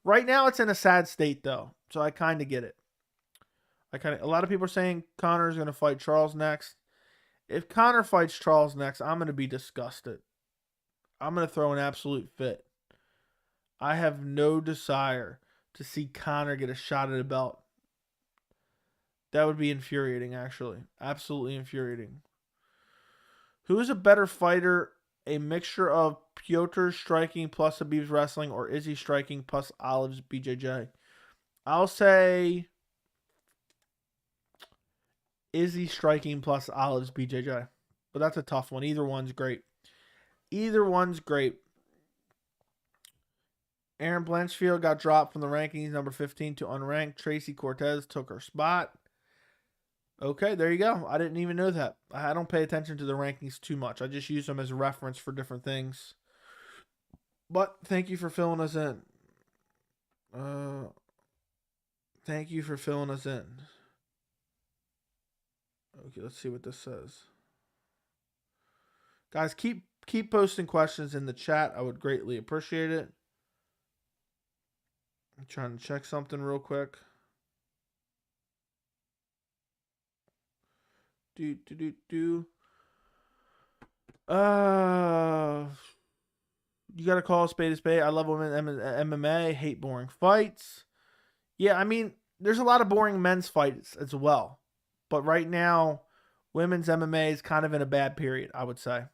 Right now, it's in a sad state, though. So I kind of get it. A lot of people are saying Conor is going to fight Charles next. If Conor fights Charles next, I'm going to be disgusted. I'm going to throw an absolute fit. I have no desire to see Conor get a shot at a belt. That would be infuriating, actually. Absolutely infuriating. Who is a better fighter? A mixture of Piotr striking plus Habib's wrestling or Izzy striking plus Olive's BJJ? I'll say Izzy striking plus Olive's BJJ. But that's a tough one. Either one's great. Either one's great. Erin Blanchfield got dropped from the rankings, number 15 to unranked. Tracy Cortez took her spot. Okay, there you go. I didn't even know that. I don't pay attention to the rankings too much. I just use them as a reference for different things. But thank you for filling us in. Thank you for filling us in. Okay, let's see what this says. Guys, keep posting questions in the chat. I would greatly appreciate it. I'm trying to check something real quick. You got to call a spade a spade. I love women MMA. Hate boring fights. Yeah, I mean, there's a lot of boring men's fights as well. But right now, women's MMA is kind of in a bad period, I would say.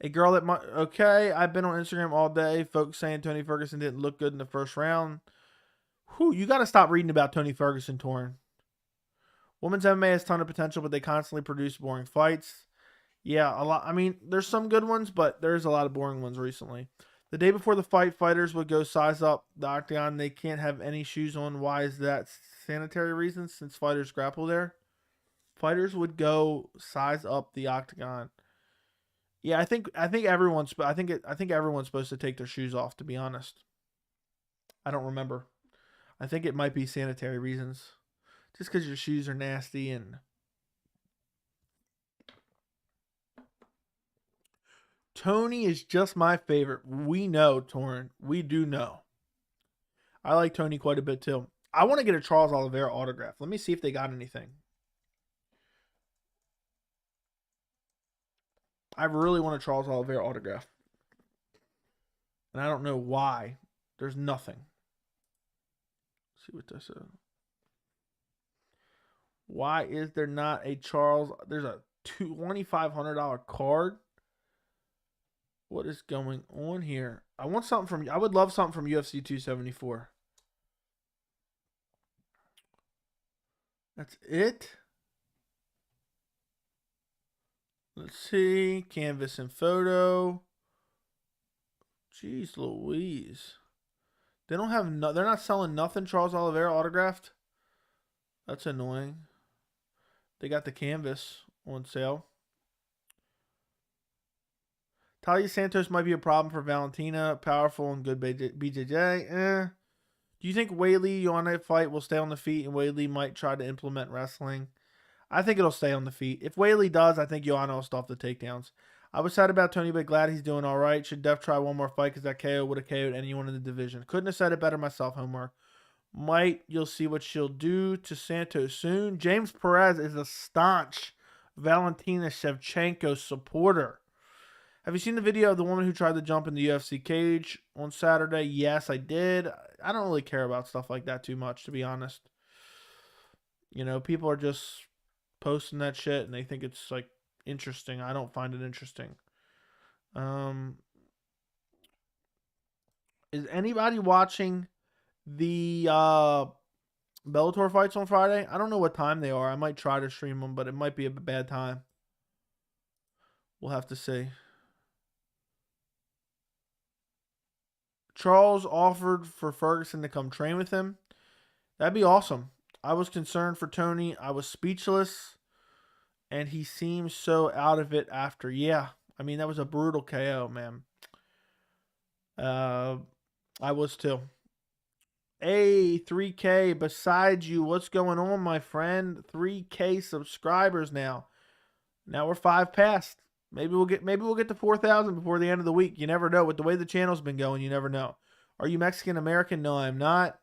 A girl that might, okay, I've been on Instagram all day. Folks saying Tony Ferguson didn't look good in the first round. Whew, you got to stop reading about Tony Ferguson, Torn. Women's MMA has a ton of potential, but they constantly produce boring fights. Yeah, a lot. I mean, there's some good ones, but there's a lot of boring ones recently. The day before the fight, fighters would go size up the octagon. They can't have any shoes on. Why is that? Sanitary reasons, since fighters grapple there. Fighters would go size up the octagon. Yeah, I think everyone's supposed to take their shoes off, to be honest. I don't remember. I think it might be sanitary reasons. Just because your shoes are nasty and Tony is just my favorite. We know, Torrin. We do know. I like Tony quite a bit too. I want to get a Charles Oliveira autograph. Let me see if they got anything. I really want a Charles Oliveira autograph. And I don't know why. There's nothing. Let's see what this is. Why is there not a Charles? There's a $2,500 card. What is going on here? I want something from. I would love something from UFC 274. That's it. Let's see. Canvas and photo. Jeez Louise. They don't have no, they're not selling nothing Charles Oliveira autographed. That's annoying. They got the canvas on sale. Talia Santos might be a problem for Valentina. Powerful and good BJJ. Do you think Weili Joanna fight will stay on the feet and Weili might try to implement wrestling? I think it'll stay on the feet. If Weili does, I think Joanna will stop the takedowns. I was sad about Tony, but glad he's doing all right. Should Def try one more fight because that KO would have KO'd anyone in the division. Couldn't have said it better myself, Homework. Might, you'll see what she'll do to Santos soon. James Perez is a staunch Valentina Shevchenko supporter. Have you seen the video of the woman who tried to jump in the UFC cage on Saturday? Yes, I did. I don't really care about stuff like that too much, to be honest. You know, people are just posting that shit and they think it's like interesting. I don't find it interesting. Is anybody watching the Bellator fights on Friday? I don't know what time they are. I might try to stream them, but it might be a bad time. We'll have to see. Charles offered for Ferguson to come train with him. That'd be awesome. I was concerned for Tony. I was speechless. And he seems so out of it after. Yeah. I mean, that was a brutal KO, man. I was too. Hey, 3K besides you. What's going on, my friend? 3K subscribers now. Now we're 5 past. Maybe we'll get to 4,000 before the end of the week. You never know. With the way the channel's been going, you never know. Are you Mexican American? No, I'm not.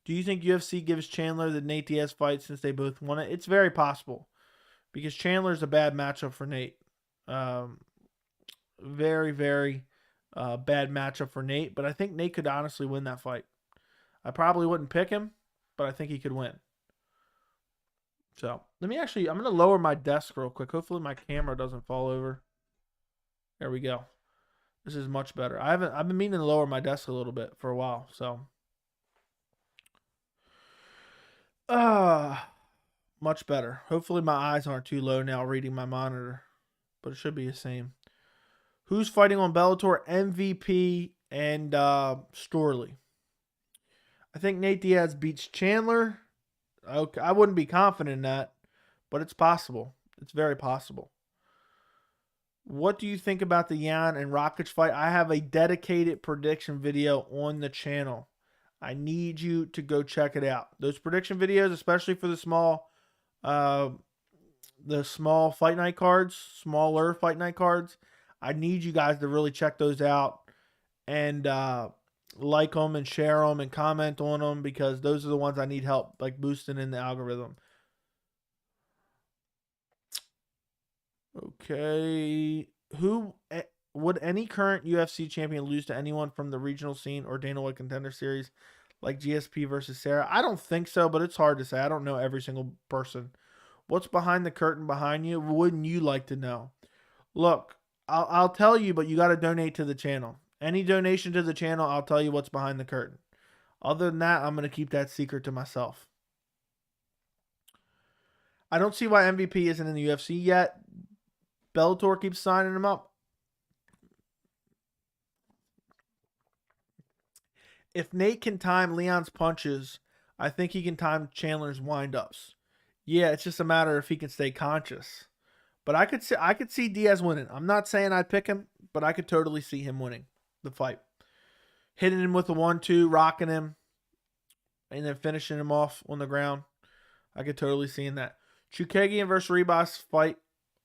Do you think UFC gives Chandler the Nate Diaz fight since they both won it? It's very possible. Because Chandler's a bad matchup for Nate. Very, very bad matchup for Nate. But I think Nate could honestly win that fight. I probably wouldn't pick him, but I think he could win. So, I'm going to lower my desk real quick. Hopefully my camera doesn't fall over. There we go. This is much better. I've been meaning to lower my desk a little bit for a while, so. Much better. Hopefully my eyes aren't too low now reading my monitor, but it should be the same. Who's fighting on Bellator? MVP and Storley. I think Nate Diaz beats Chandler. Okay, I wouldn't be confident in that, but it's possible. It's very possible. What do you think about the Yan and Rakic fight? I have a dedicated prediction video on the channel. I need you to go check it out. Those prediction videos, especially for the small fight night cards, smaller fight night cards, I need you guys to really check those out and like them and share them and comment on them because those are the ones I need help like boosting in the algorithm. Okay. Would any current UFC champion lose to anyone from the regional scene or Dana White Contender Series, like GSP versus Sarah? I don't think so, but it's hard to say. I don't know every single person. What's behind the curtain behind you? Wouldn't you like to know? Look, I'll tell you, but you got to donate to the channel. Any donation to the channel, I'll tell you what's behind the curtain. Other than that, I'm going to keep that secret to myself. I don't see why MVP isn't in the UFC yet. Bellator keeps signing him up. If Nate can time Leon's punches, I think he can time Chandler's windups. Yeah, it's just a matter if he can stay conscious. But I could see Diaz winning. I'm not saying I'd pick him, but I could totally see him winning the fight. Hitting him with a 1-2, rocking him, and then finishing him off on the ground. I could totally see that. Chukagian versus Ribas fight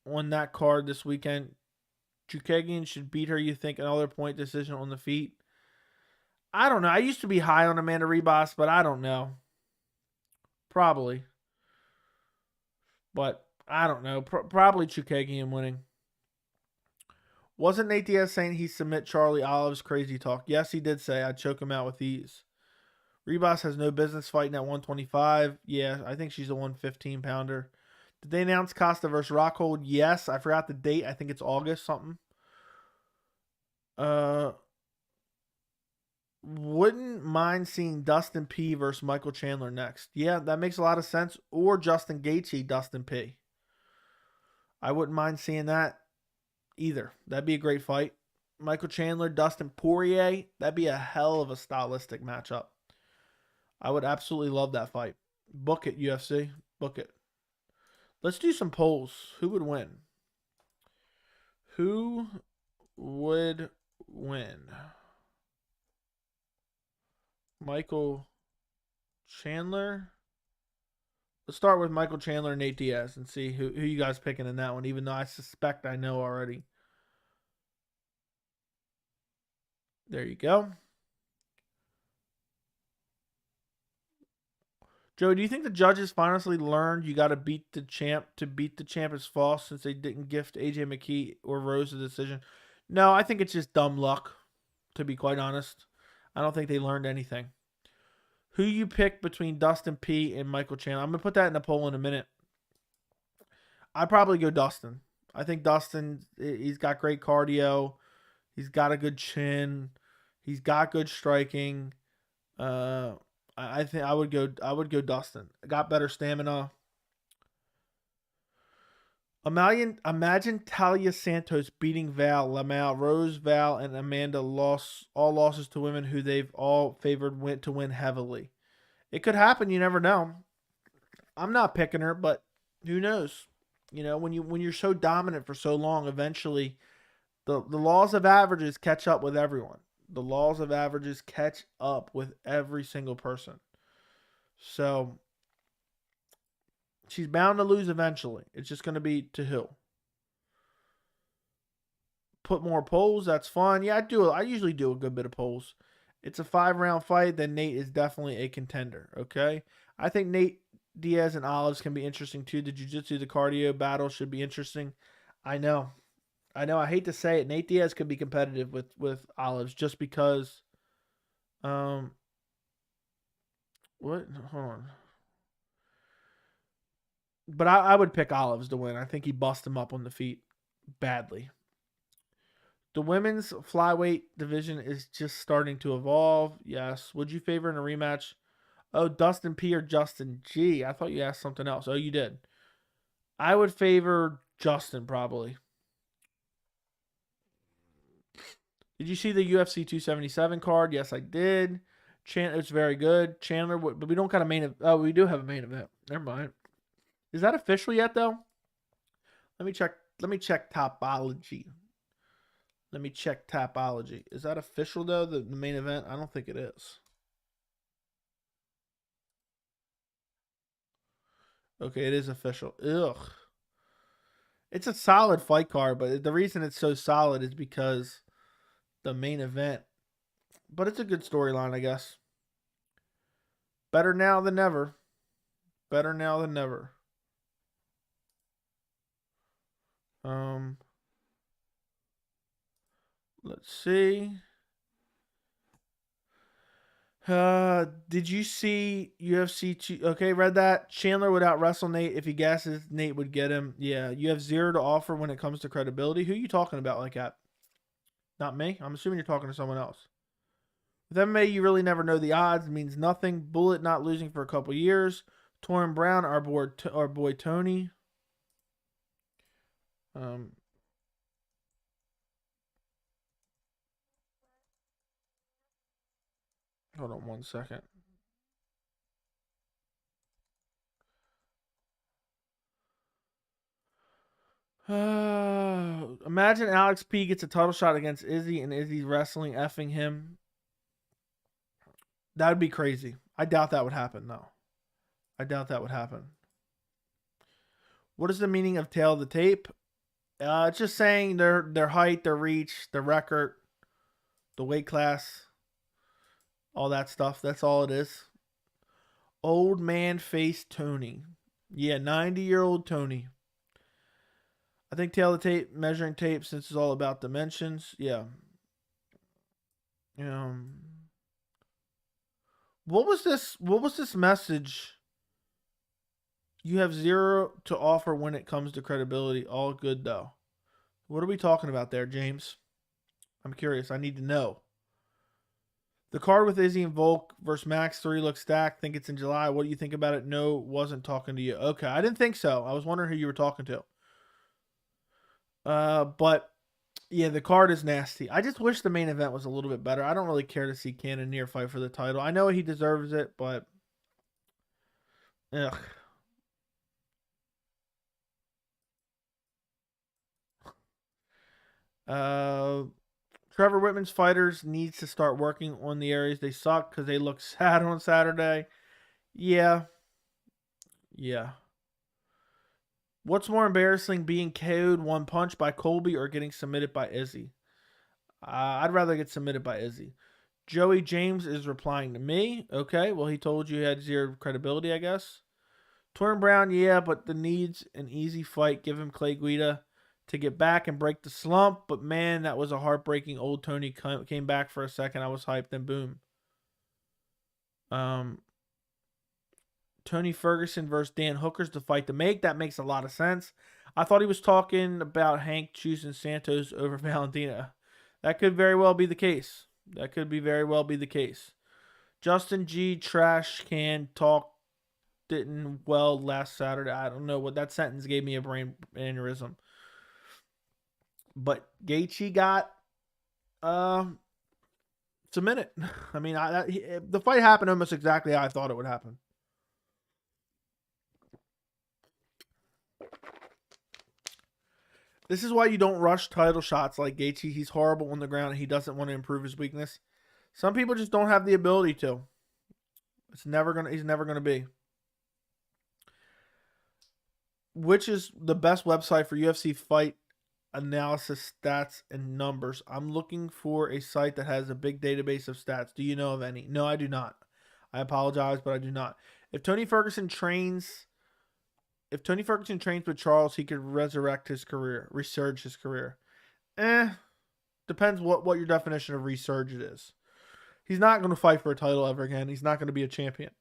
on that card this weekend. Chukagian should beat her, you think, another point decision on the feet. I don't know. I used to be high on Amanda Ribas, but I don't know. Probably. But I don't know. Probably Chukagian winning. Wasn't Nate Diaz saying he'd submit Charlie Olive's crazy talk? Yes, he did say I'd choke him out with ease. Ribas has no business fighting at 125. Yeah, I think she's a 115-pounder. Did they announce Costa versus Rockhold? Yes. I forgot the date. I think it's August something. Wouldn't mind seeing Dustin P versus Michael Chandler next. Yeah, that makes a lot of sense. Or Justin Gaethje, Dustin P. I wouldn't mind seeing that either. That'd be a great fight. Michael Chandler, Dustin Poirier. That'd be a hell of a stylistic matchup. I would absolutely love that fight. Book it, UFC. Book it. Let's do some polls. Who would win? Who would win? Michael Chandler. Let's start with Michael Chandler and Nate Diaz and see who you guys picking in that one, even though I suspect I know already. There you go. Joe, do you think the judges finally learned you got to beat the champ is false since they didn't gift AJ McKee or Rose the decision? No, I think it's just dumb luck, to be quite honest. I don't think they learned anything. Who you pick between Dustin P and Michael Chandler? I'm going to put that in a poll in a minute. I'd probably go Dustin. I think Dustin, he's got great cardio. He's got a good chin. He's got good striking. I think I would go Dustin. Got better stamina. Imagine Talia Santos beating Val, Lamau, Rose, Val, and Amanda all losses to women who they've all favored to win heavily. It could happen. You never know. I'm not picking her, but who knows? You know, when you're so dominant for so long, eventually the laws of averages catch up with everyone. The laws of averages catch up with every single person. So she's bound to lose eventually. It's just going to be to who. Put more polls. That's fun. Yeah, I usually do a good bit of polls. It's a 5-round fight. Then Nate is definitely a contender. Okay. I think Nate Diaz and Olives can be interesting too. The jiu-jitsu, the cardio battle should be interesting. I know. I hate to say it. Nate Diaz could be competitive with Olives just because. What? Hold on. But I would pick Olives to win. I think he bust him up on the feet badly. The women's flyweight division is just starting to evolve. Yes. Would you favor in a rematch? Oh, Dustin P or Justin G. I thought you asked something else. Oh, you did. I would favor Justin probably. Did you see the UFC 277 card? Yes, I did. It's very good. Chandler, but we don't got a main event. Oh, we do have a main event. Never mind. Is that official yet, though? Let me check Topology. Is that official, though, the main event? I don't think it is. Okay, it is official. Ugh. It's a solid fight card, but the reason it's so solid is because the main event. But it's a good storyline, I guess. Better now than never. Better now than never. Let's see. Did you see UFC 2? Okay, read that. Chandler would out wrestle Nate. If he guesses, Nate would get him. Yeah, you have zero to offer when it comes to credibility. Who are you talking about like that? Not me. I'm assuming you're talking to someone else. With MMA, you really never know the odds. It means nothing. Bullet not losing for a couple years. Torrin Brown, our boy Tony. Um, Hold on 1 second. Imagine Alex P gets a title shot against Izzy and Izzy's wrestling effing him. That would be crazy. I doubt that would happen, though. I doubt that would happen. What is the meaning of tail of the tape? It's just saying their height, their reach, their record, the weight class, all that stuff. That's all it is. Old man face Tony. Yeah, 90-year-old Tony. I think tail of the tape, measuring tape, since it's all about dimensions. Yeah. What was this message? You have zero to offer when it comes to credibility. All good though. What are we talking about there, James? I'm curious. I need to know. The card with Izzy and Volk versus Max 3 looks stacked. Think it's in July. What do you think about it? No, wasn't talking to you. Okay, I didn't think so. I was wondering who you were talking to. But yeah, the card is nasty. I just wish the main event was a little bit better. I don't really care to see Cannonier fight for the title. I know he deserves it, but ugh. Trevor Whitman's fighters needs to start working on the areas they suck because they look sad on Saturday. Yeah. What's more embarrassing, being KO'd one punch by Colby or getting submitted by Izzy? I'd rather get submitted by Izzy. Joey James is replying to me. Okay, well, he told you he had zero credibility, I guess. Torrin Brown, yeah, but the needs an easy fight. Give him Clay Guida to get back and break the slump. But man, that was a heartbreaking. Old Tony came back for a second. I was hyped, then boom. Tony Ferguson versus Dan Hooker's the fight to make. That makes a lot of sense. I thought he was talking about Hank choosing Santos over Valentina. That could very well be the case. Justin G. Trash can talk didn't well last Saturday. I don't know what that sentence gave me a brain aneurysm. But Gaethje got submitted. I mean, the fight happened almost exactly how I thought it would happen. This is why you don't rush title shots like Gaethje. He's horrible on the ground and he doesn't want to improve his weakness. Some people just don't have the ability to. He's never gonna be. Which is the best website for UFC fight analysis, stats, and numbers? I'm looking for a site that has a big database of stats. Do you know of any? No, I do not. I apologize, but I do not. If Tony Ferguson trains with Charles, he could resurrect his career, resurge his career. Depends what your definition of resurge it is. He's not going to fight for a title ever again. He's not going to be a champion.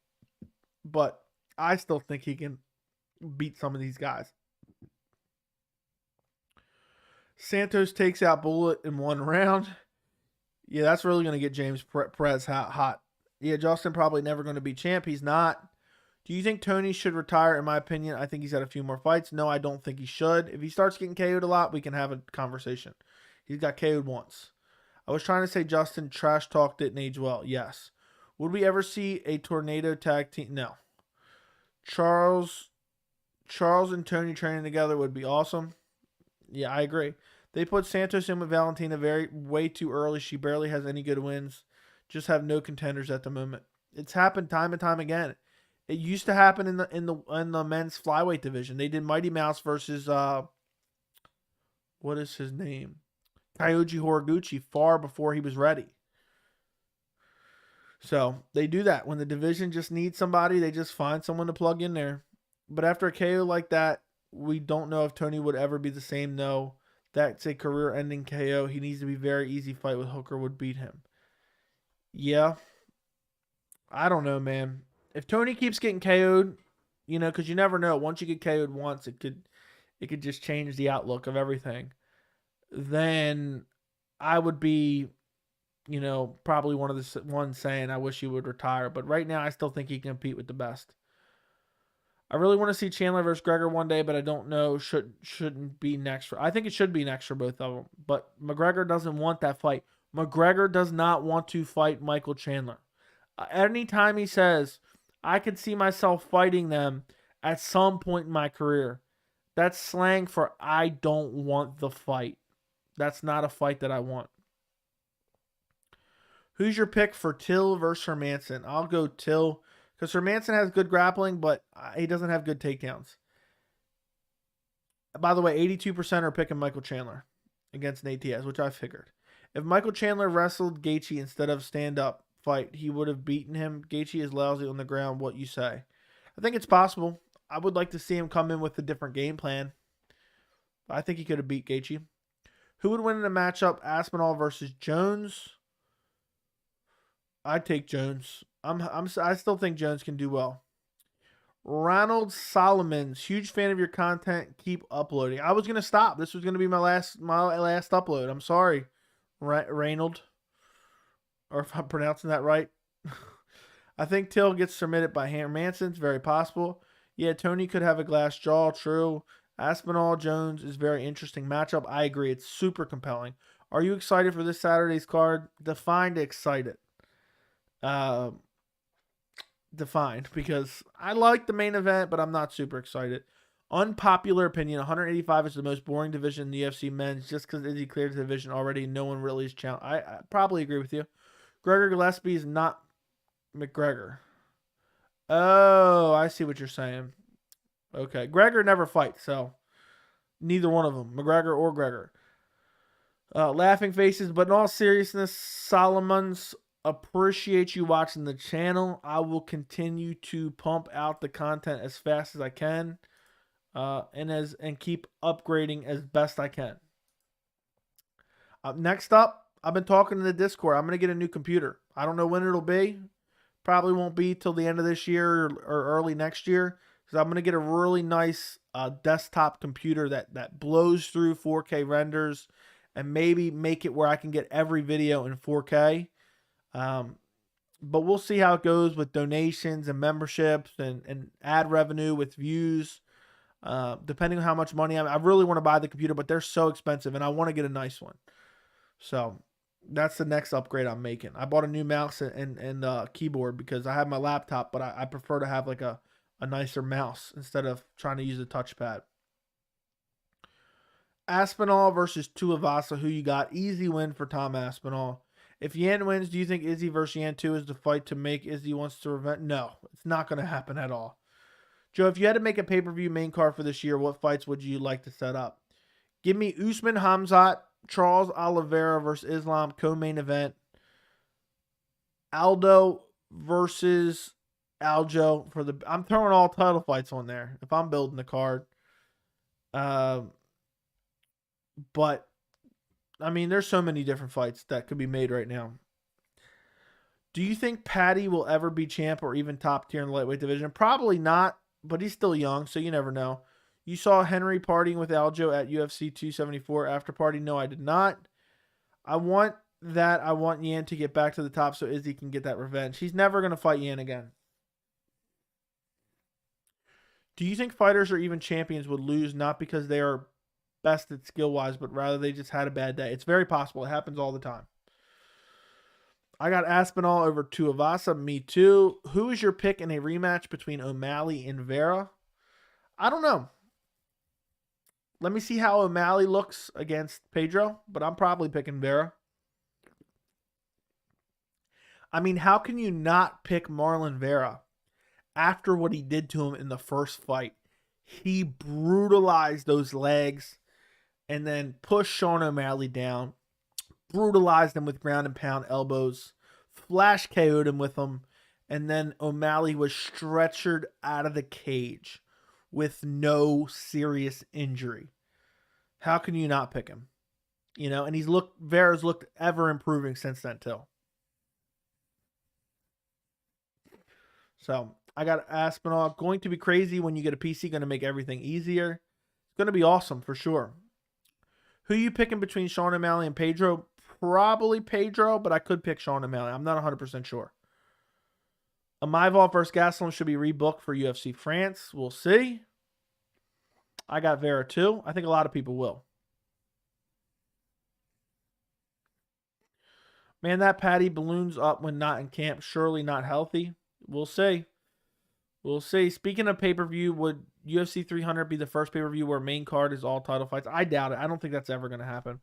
But I still think he can beat some of these guys. Santos takes out Bullet in one round. Yeah, that's really going to get James Perez hot. Yeah, Justin probably never going to be champ. He's not. Do you think Tony should retire? In my opinion, I think he's had a few more fights. No, I don't think he should. If he starts getting KO'd a lot, we can have a conversation. He's got KO'd once. I was trying to say Justin trash talk didn't age well. Yes. Would we ever see a tornado tag team? No. Charles and Tony training together would be awesome. Yeah, I agree. They put Santos in with Valentina way too early. She barely has any good wins. Just have no contenders at the moment. It's happened time and time again. It used to happen in the men's flyweight division. They did Mighty Mouse versus what is his name? Kyoji Horiguchi far before he was ready. So they do that. When the division just needs somebody, they just find someone to plug in there. But after a KO like that, we don't know if Tony would ever be the same. No, That's a career-ending KO. He needs to be very easy fight with Hooker would beat him. Yeah. I don't know, man. If Tony keeps getting KO'd, because you never know. Once you get KO'd once, it could just change the outlook of everything. Then I would be, probably one of the ones saying I wish he would retire. But right now, I still think he can compete with the best. I really want to see Chandler versus Gregor one day, but I don't know. Shouldn't be next I think it should be next for both of them. But McGregor doesn't want that fight. McGregor does not want to fight Michael Chandler. Anytime he says, I could see myself fighting them at some point in my career, that's slang for I don't want the fight. That's not a fight that I want. Who's your pick for Till versus Hermanson? I'll go Till because Hermanson has good grappling, but he doesn't have good takedowns. By the way, 82% are picking Michael Chandler against Nate Diaz, which I figured. If Michael Chandler wrestled Gaethje instead of stand-up fight, he would have beaten him. Gaethje is lousy on the ground. What you say? I think it's possible. I would like to see him come in with a different game plan. I think he could have beat Gaethje. Who would win in a matchup? Aspinall versus Jones. I'd take Jones. I still think Jones can do well. Ronald Solomons, huge fan of your content. Keep uploading. I was gonna stop. This was gonna be my last upload. I'm sorry, Reynold, or if I'm pronouncing that right. I think Till gets submitted by Hermanson. It's very possible. Yeah, Tony could have a glass jaw. True. Aspinall Jones is very interesting matchup. I agree. It's super compelling. Are you excited for this Saturday's card? Defined excited. Defined, because I like the main event, but I'm not super excited. Unpopular opinion, 185 is the most boring division in the UFC men's just because Izzy cleared the division already. No one really is challenged. I probably agree with you. Gregor Gillespie is not McGregor. Oh, I see what you're saying. Okay. Gregor never fights, so neither one of them, McGregor or Gregor. Laughing faces, but in all seriousness, Solomons, appreciate you watching the channel. I will continue to pump out the content as fast as I can, and keep upgrading as best I can. Next up, I've been talking to the Discord. I'm going to get a new computer. I don't know when it'll be. Probably won't be till the end of this year or early next year, because I'm going to get a really nice desktop computer that blows through 4K renders and maybe make it where I can get every video in 4K. But we'll see how it goes with donations and memberships and ad revenue with views. Depending on how much money I really want to buy the computer, but they're so expensive and I want to get a nice one. So that's the next upgrade I'm making. I bought a new mouse and keyboard because I have my laptop, but I prefer to have like a nicer mouse instead of trying to use a touchpad. Aspinall versus Tuivasa. Who you got? Easy win for Tom Aspinall. If Yan wins, do you think Izzy versus Yan 2 is the fight to make Izzy wants to revenge? No, it's not going to happen at all. Joe, if you had to make a pay-per-view main card for this year, what fights would you like to set up? Give me Usman Hamzat, Charles Oliveira versus Islam, co-main event. Aldo versus Aljo for the... I'm throwing all title fights on there if I'm building the card. But I mean, there's so many different fights that could be made right now. Do you think Patty will ever be champ or even top tier in the lightweight division? Probably not, but he's still young, so you never know. You saw Henry partying with Aljo at UFC 274 after party? No, I did not. I want Yan to get back to the top so Izzy can get that revenge. He's never going to fight Yan again. Do you think fighters or even champions would lose not because they are best at skill-wise, but rather they just had a bad day? It's very possible. It happens all the time. I got Aspinall over Tuivasa. Me too. Who is your pick in a rematch between O'Malley and Vera? I don't know. Let me see how O'Malley looks against Pedro, but I'm probably picking Vera. I mean, how can you not pick Marlon Vera after what he did to him in the first fight? He brutalized those legs and then pushed Sean O'Malley down, brutalized him with ground and pound elbows, flash KO'd him with them, and then O'Malley was stretchered out of the cage with no serious injury. How can you not pick him? You know, and Vera's looked ever improving since then too. So I got Aspinall. Going to be crazy when you get a PC. Going to make everything easier. It's going to be awesome for sure. Who you picking between Sean O'Malley and Pedro? Probably Pedro, but I could pick Sean O'Malley. I'm not 100% sure. Maivov versus Gastelum should be rebooked for UFC France. We'll see. I got Vera too. I think a lot of people will. Man, that Patty balloons up when not in camp. Surely not healthy. We'll see. We'll see. Speaking of pay-per-view, would UFC 300 be the first pay-per-view where main card is all title fights? I doubt it. I don't think that's ever going to happen.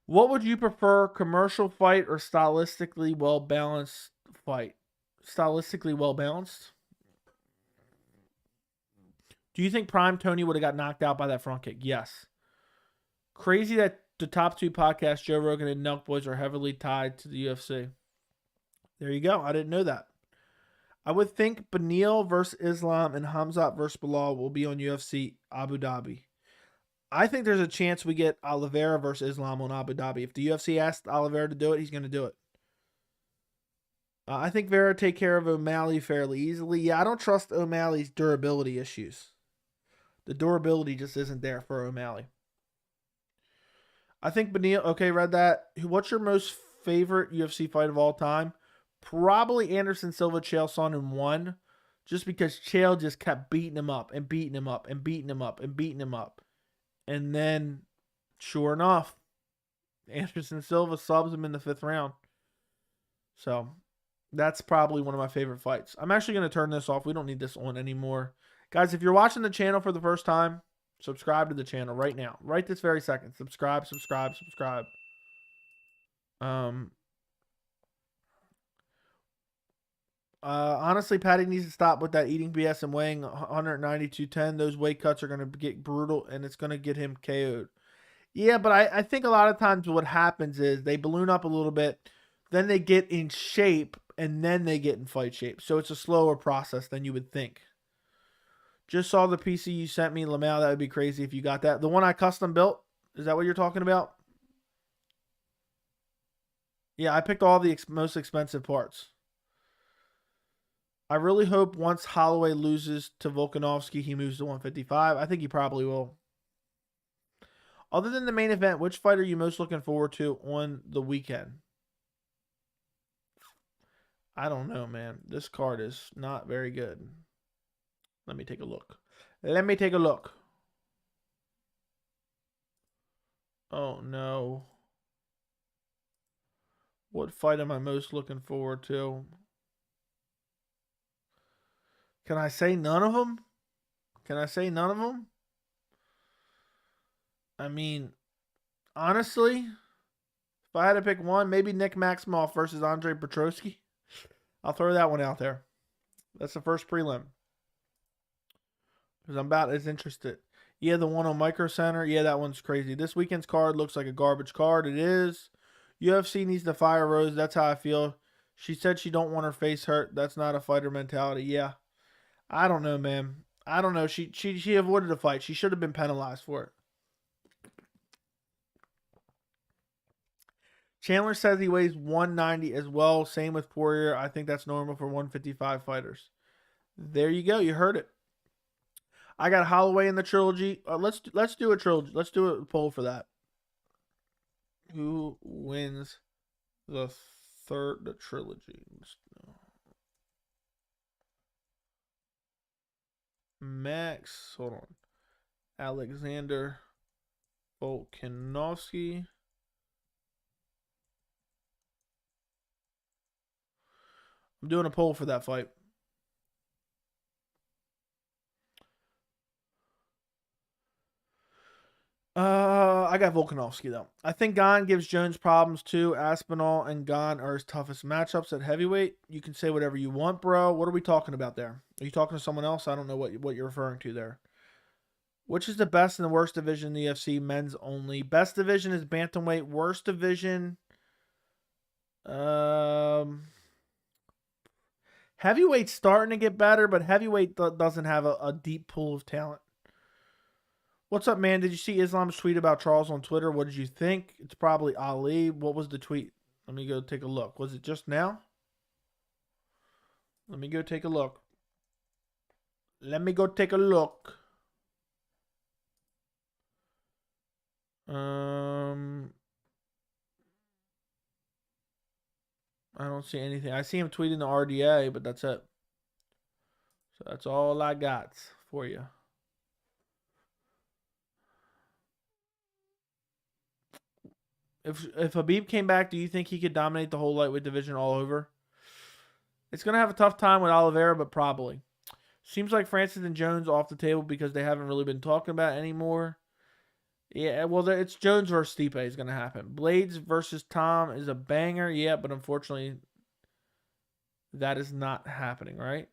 What would you prefer, commercial fight or stylistically well-balanced fight? Stylistically well-balanced? Do you think Prime Tony would have got knocked out by that front kick? Yes. Crazy that the top two podcasts, Joe Rogan and Nelk Boys, are heavily tied to the UFC. There you go. I didn't know that. I would think Beneil versus Islam and Hamzat versus Bilal will be on UFC Abu Dhabi. I think there's a chance we get Oliveira versus Islam on Abu Dhabi. If the UFC asked Oliveira to do it, he's going to do it. I think Vera take care of O'Malley fairly easily. Yeah, I don't trust O'Malley's durability issues. The durability just isn't there for O'Malley. I think Beneil, okay, read that. What's your most favorite UFC fight of all time? Probably Anderson Silva, Chael Sonnen in 1. Just because Chael just kept beating him up and beating him up and beating him up and beating him up. And then, sure enough, Anderson Silva subs him in the 5th round. So, that's probably one of my favorite fights. I'm actually going to turn this off. We don't need this on anymore. Guys, if you're watching the channel for the first time, subscribe to the channel right now. Right this very second. Subscribe. Honestly, Patty needs to stop with that eating BS and weighing 192.10. Those weight cuts are going to get brutal, and it's going to get him KO'd. Yeah, but I think a lot of times what happens is they balloon up a little bit, then they get in shape, and then they get in fight shape. So it's a slower process than you would think. Just saw the PC you sent me, Lamau. That would be crazy if you got that. The one I custom built? Is that what you're talking about? Yeah, I picked all the most expensive parts. I really hope once Holloway loses to Volkanovski, he moves to 155. I think he probably will. Other than the main event, which fight are you most looking forward to on the weekend? I don't know, man. This card is not very good. Let me take a look. Oh, no. What fight am I most looking forward to? Can I say none of them? I mean, honestly, if I had to pick one, maybe Nick Maximoff versus Andre Petroski. I'll throw that one out there. That's the first prelim. Because I'm about as interested. Yeah, the one on Micro Center. Yeah, that one's crazy. This weekend's card looks like a garbage card. It is. UFC needs to fire Rose. That's how I feel. She said she don't want her face hurt. That's not a fighter mentality. Yeah. I don't know, man. I don't know. She avoided a fight. She should have been penalized for it. Chandler says he weighs 190 as well. Same with Poirier. I think that's normal for 155 fighters. There you go. You heard it. I got Holloway in the trilogy. Let's do a trilogy. Let's do a poll for that. Who wins the trilogy? Max, hold on. Alexander Volkanovski. I'm doing a poll for that fight. I got Volkanovski, though. I think Gane gives Jones problems, too. Aspinall and Gane are his toughest matchups at heavyweight. You can say whatever you want, bro. What are we talking about there? Are you talking to someone else? I don't know what you're referring to there. Which is the best and the worst division in the UFC? Men's only. Best division is bantamweight. Worst division... Heavyweight's starting to get better, but heavyweight doesn't have a deep pool of talent. What's up, man? Did you see Islam's tweet about Charles on Twitter? What did you think? It's probably Ali. What was the tweet? Let me go take a look. Was it just now? Let me go take a look. Let me go take a look. I don't see anything. I see him tweeting the RDA, but that's it. So that's all I got for you. If Habib came back, do you think he could dominate the whole lightweight division all over? It's going to have a tough time with Oliveira, but probably. Seems like Francis and Jones off the table because they haven't really been talking about it anymore. Yeah, well, it's Jones versus Stipe is going to happen. Blades versus Tom is a banger, yeah, but unfortunately, that is not happening, right?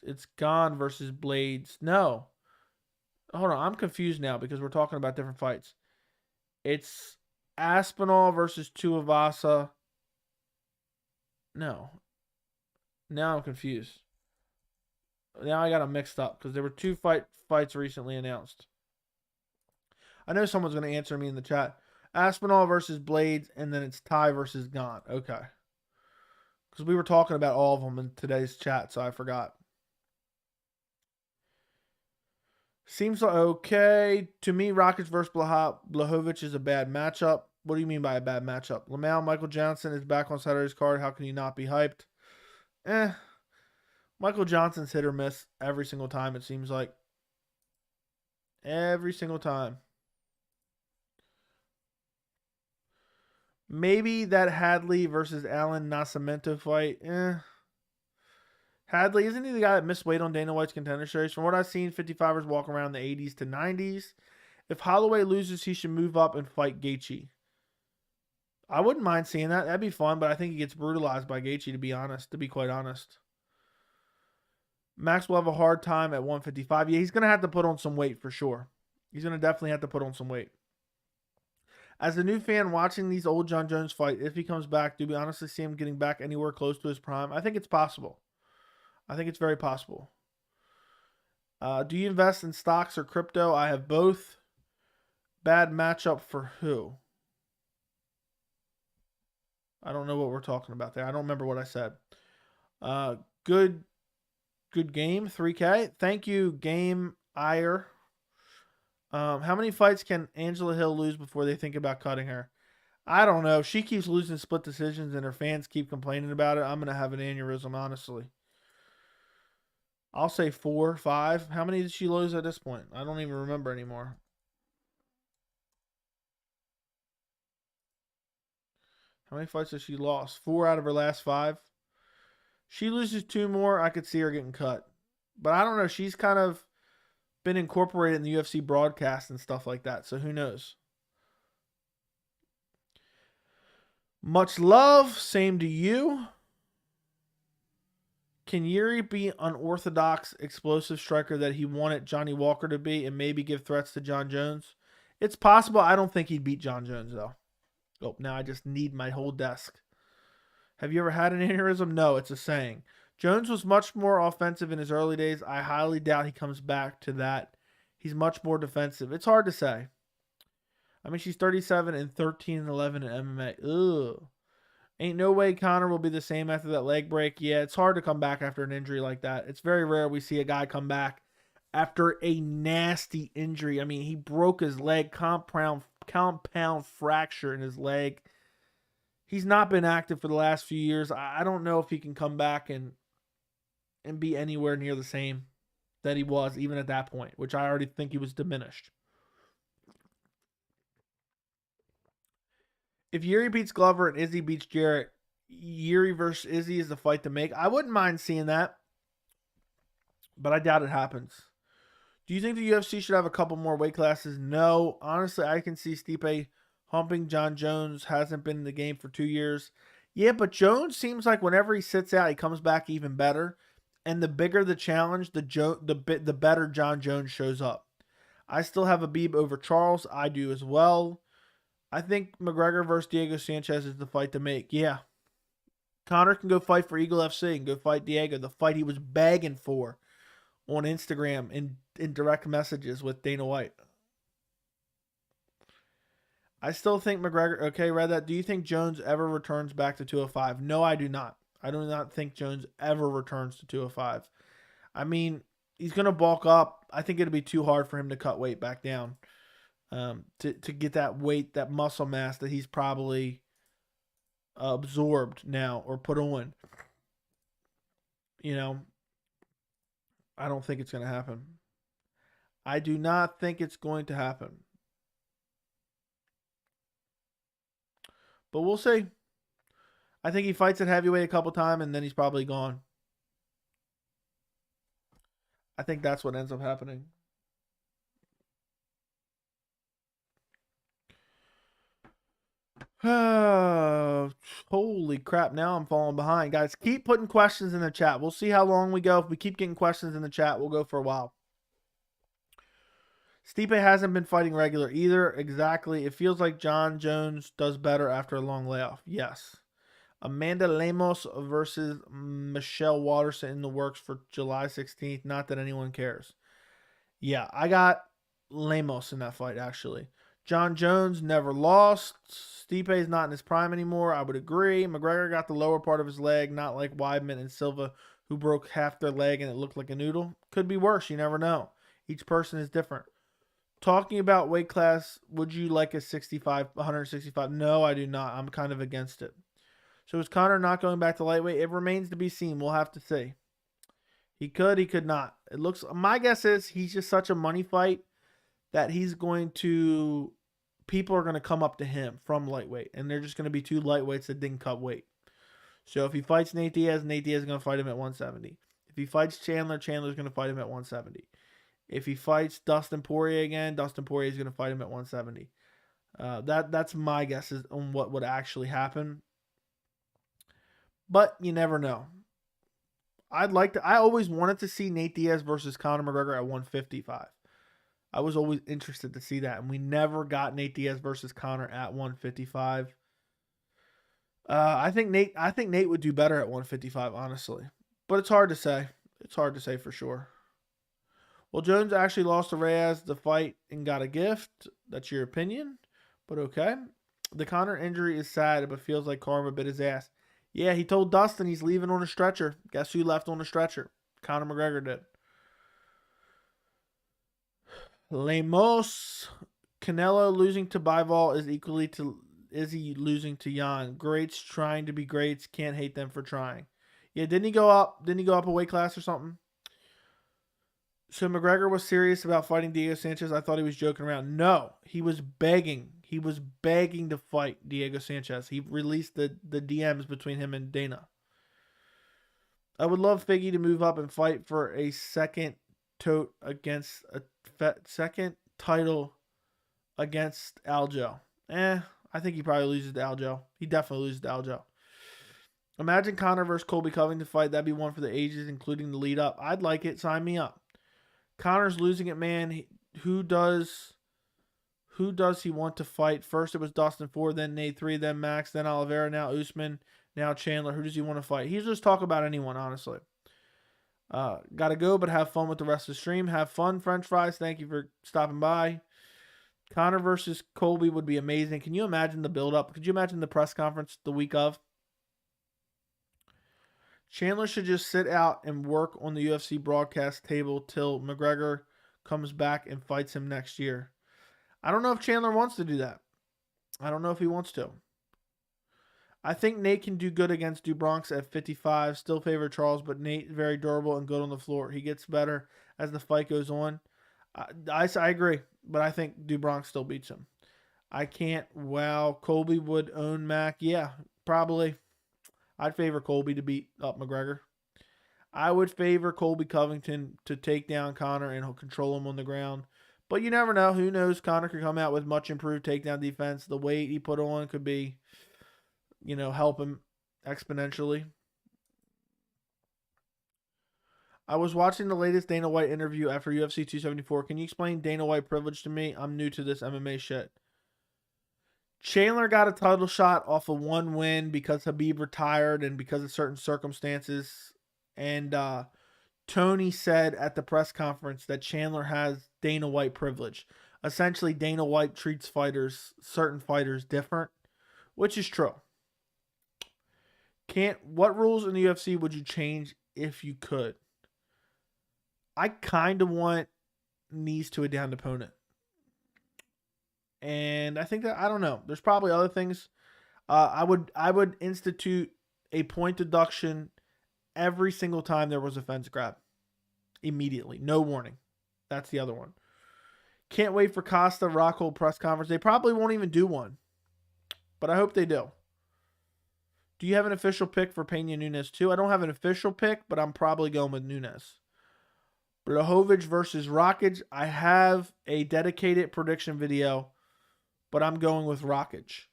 It's Gone versus Blades. No. Hold on, I'm confused now because we're talking about different fights. It's Aspinall versus Tuivasa. No. Now I'm confused. Now I got them mixed up because there were two fights recently announced. I know someone's going to answer me in the chat. Aspinall versus Blades, and then it's Ty versus Gaunt. Okay. Because we were talking about all of them in today's chat, so I forgot. Seems like okay. To me, Rockets versus Blachowicz is a bad matchup. What do you mean by a bad matchup? Lamau, Michael Johnson is back on Saturday's card. How can you not be hyped? Michael Johnson's hit or miss every single time, it seems like. Every single time. Maybe that Hadley versus Alan Nascimento fight. Hadley, isn't he the guy that missed weight on Dana White's Contender Series? From what I've seen, 55ers walk around the 80s to 90s. If Holloway loses, he should move up and fight Gaethje. I wouldn't mind seeing that. That'd be fun, but I think he gets brutalized by Gaethje, to be quite honest. Max will have a hard time at 155. Yeah, he's going to have to put on some weight for sure. He's going to definitely have to put on some weight. As a new fan watching these old John Jones fight, if he comes back, do we honestly see him getting back anywhere close to his prime? I think it's possible. I think it's very possible. Do you invest in stocks or crypto? I have both. Bad matchup for who? I don't know what we're talking about there. I don't remember what I said. Good game, 3K. Thank you, Game Ire. How many fights can Angela Hill lose before they think about cutting her? I don't know. She keeps losing split decisions and her fans keep complaining about it. I'm going to have an aneurysm, honestly. I'll say 4, 5. How many did she lose at this point? I don't even remember anymore. How many fights has she lost? 4 out of her last 5. She loses 2 more, I could see her getting cut. But I don't know. She's kind of been incorporated in the UFC broadcast and stuff like that. So who knows? Much love. Same to you. Can Yuri be unorthodox, explosive striker that he wanted Johnny Walker to be and maybe give threats to John Jones? It's possible. I don't think he'd beat John Jones, though. Oh, now I just need my whole desk. Have you ever had an aneurysm? No, it's a saying. Jones was much more offensive in his early days. I highly doubt he comes back to that. He's much more defensive. It's hard to say. I mean, she's 37 and 13 and 11 in MMA. Ugh. Ain't no way Conor will be the same after that leg break. Yeah, it's hard to come back after an injury like that. It's very rare we see a guy come back after a nasty injury. I mean, he broke his leg, compound fracture in his leg. He's not been active for the last few years. I don't know if he can come back and be anywhere near the same that he was even at that point, which I already think he was diminished. If Yuri beats Glover and Izzy beats Jarrett, Yuri versus Izzy is the fight to make. I wouldn't mind seeing that, but I doubt it happens. Do you think the UFC should have a couple more weight classes? No. Honestly, I can see Stipe humping John Jones. Hasn't been in the game for 2 years. Yeah, but Jones seems like whenever he sits out, he comes back even better. And the bigger the challenge, the better John Jones shows up. I still have Habib over Charles. I do as well. I think McGregor versus Diego Sanchez is the fight to make. Yeah. Conor can go fight for Eagle FC and go fight Diego, the fight he was begging for on Instagram in direct messages with Dana White. I still think McGregor. Okay, read that. Do you think Jones ever returns back to 205? No, I do not. I do not think Jones ever returns to 205. I mean, he's going to bulk up. I think it'll be too hard for him to cut weight back down to get that weight, that muscle mass that he's probably absorbed now or put on. You know, I don't think it's going to happen. I do not think it's going to happen. But we'll see. I think he fights at heavyweight a couple times and then he's probably gone. I think that's what ends up happening. Holy crap, now I'm falling behind. Guys, keep putting questions in the chat. We'll see how long we go. If we keep getting questions in the chat, we'll go for a while. Stipe hasn't been fighting regular either. Exactly. It feels like John Jones does better after a long layoff. Yes. Amanda Lemos versus Michelle Waterson in the works for July 16th. Not that anyone cares. Yeah, I got Lemos in that fight, actually. John Jones never lost. Stipe is not in his prime anymore. I would agree. McGregor got the lower part of his leg, not like Weidman and Silva, who broke half their leg and it looked like a noodle. Could be worse. You never know. Each person is different. Talking about weight class, would you like a 165? No, I do not. I'm kind of against it. So is Conor not going back to lightweight? It remains to be seen. We'll have to see. He could not. It looks. My guess is he's just such a money fight that he's going to. People are going to come up to him from lightweight, and they're just going to be two lightweights that didn't cut weight. So if he fights Nate Diaz is going to fight him at 170. If he fights Chandler, Chandler's going to fight him at 170. If he fights Dustin Poirier again, Dustin Poirier is going to fight him at 170. That's my guess on what would actually happen. But you never know. I always wanted to see Nate Diaz versus Conor McGregor at 155. I was always interested to see that, and we never got Nate Diaz versus Conor at 155. I think Nate would do better at 155, honestly. But it's hard to say. It's hard to say for sure. Well, Jones actually lost to Reyes the fight and got a gift. That's your opinion, but okay. The Conor injury is sad, but feels like karma bit his ass. Yeah, he told Dustin he's leaving on a stretcher. Guess who left on a stretcher? Conor McGregor did. Lemos. Canelo losing to Bivol is equally to Izzy losing to Jan. Greats trying to be greats. Can't hate them for trying. Yeah, didn't he go up? Didn't he go up a weight class or something? So McGregor was serious about fighting Diego Sanchez. I thought he was joking around. No, he was begging. He was begging to fight Diego Sanchez. He released the DMs between him and Dana. I would love Figgy to move up and fight for a second title against Aljo. I think he probably loses to Aljo. He definitely loses to Aljo. Imagine Conor versus Colby Covington fight. That'd be one for the ages, including the lead up. I'd like it. Sign me up. Conor's losing it, man. Who does he want to fight? First it was Dustin 4, then Nate 3, then Max, then Oliveira, now Usman, now Chandler. Who does he want to fight? He's just talk about anyone, honestly. Gotta go, but have fun with the rest of the stream. Have fun, French fries. Thank you for stopping by. Conor versus Colby would be amazing. Can you imagine the build-up? Could you imagine the press conference the week of? Chandler should just sit out and work on the UFC broadcast table till McGregor comes back and fights him next year. I don't know if Chandler wants to do that. I don't know if he wants to. I think Nate can do good against DuBronx at 55. Still favor Charles, but Nate very durable and good on the floor. He gets better as the fight goes on. I agree, but I think DuBronx still beats him. I can't. Wow, Colby would own Mac. Yeah, probably. I'd favor Colby to beat up McGregor. I would favor Colby Covington to take down Conor and control him on the ground. But you never know. Who knows? Conor could come out with much improved takedown defense. The weight he put on could be, help him exponentially. I was watching the latest Dana White interview after UFC 274. Can you explain Dana White privilege to me? I'm new to this MMA shit. Chandler got a title shot off of one win because Habib retired and because of certain circumstances. And Tony said at the press conference that Chandler has Dana White privilege. Essentially, Dana White treats certain fighters different, which is true. What rules in the UFC would you change if you could? I kind of want knees to a downed opponent. And I think that, I don't know. There's probably other things. I would institute a point deduction every single time there was a fence grab. Immediately. No warning. That's the other one. Can't wait for Costa Rockhold press conference. They probably won't even do one. But I hope they do. Do you have an official pick for Pena Nunes too? I don't have an official pick, but I'm probably going with Nunes. Blachowicz versus Rakic. I have a dedicated prediction video, but I'm going with Rakic.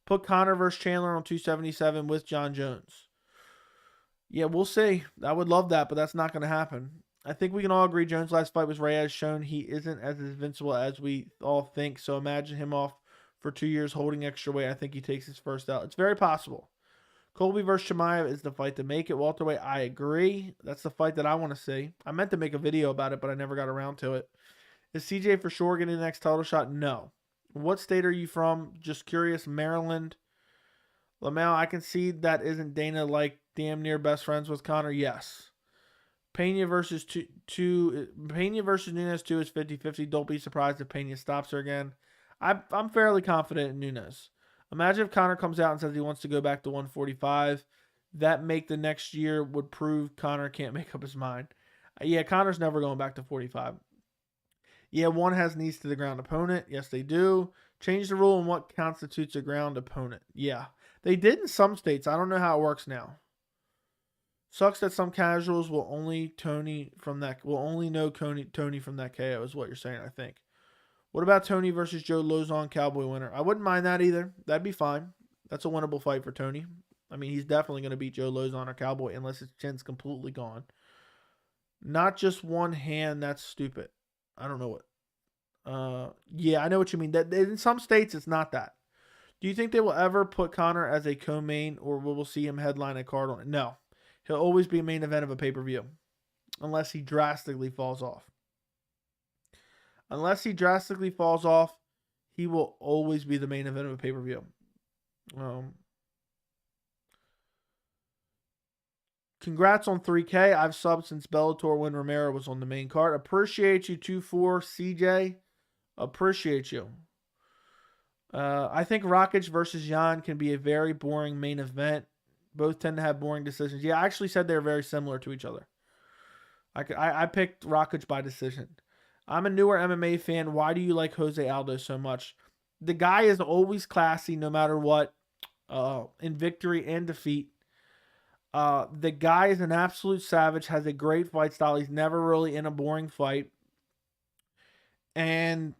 Put Conor versus Chandler on 277 with John Jones. Yeah, we'll see. I would love that, but that's not going to happen. I think we can all agree Jones' last fight was Reyes shown he isn't as invincible as we all think. So imagine him off for 2 years holding extra weight. I think he takes his first out. It's very possible. Colby versus Chimaev is the fight to make it. Welterweight, I agree. That's the fight that I want to see. I meant to make a video about it, but I never got around to it. Is CJ for sure getting the next title shot? No. What state are you from? Just curious. Maryland. Lamau, I can see that isn't Dana like damn near best friends with Conor? Yes. Pena versus Pena versus Nunes 2 is 50-50. Don't be surprised if Pena stops her again. I'm fairly confident in Nunes. Imagine if Conor comes out and says he wants to go back to 145. That make the next year would prove Conor can't make up his mind. Yeah, Conor's never going back to 45. Yeah, one has knees to the ground opponent. Yes, they do. Change the rule on what constitutes a ground opponent. Yeah, they did in some states. I don't know how it works now. Sucks that some casuals will only know Tony from that KO is what you're saying, I think. What about Tony versus Joe Lozon Cowboy winner? I wouldn't mind that either. That'd be fine. That's a winnable fight for Tony. I mean, he's definitely going to beat Joe Lozon or Cowboy unless his chin's completely gone. Not just one hand. That's stupid. I don't know what. Yeah, I know what you mean. That in some states, it's not that. Do you think they will ever put Conor as a co-main or will we see him headline a card on it? No. He'll always be a main event of a pay-per-view. Unless he drastically falls off. Unless he drastically falls off, he will always be the main event of a pay-per-view. Congrats on 3K. I've subbed since Bellator when Romero was on the main card. Appreciate you, 2-4 CJ. Appreciate you. I think Rakic versus Jan can be a very boring main event. Both tend to have boring decisions. Yeah, I actually said they're very similar to each other. I picked Rakic by decision. I'm a newer MMA fan. Why do you like Jose Aldo so much? The guy is always classy no matter what, in victory and defeat. The guy is an absolute savage, has a great fight style. He's never really in a boring fight. And,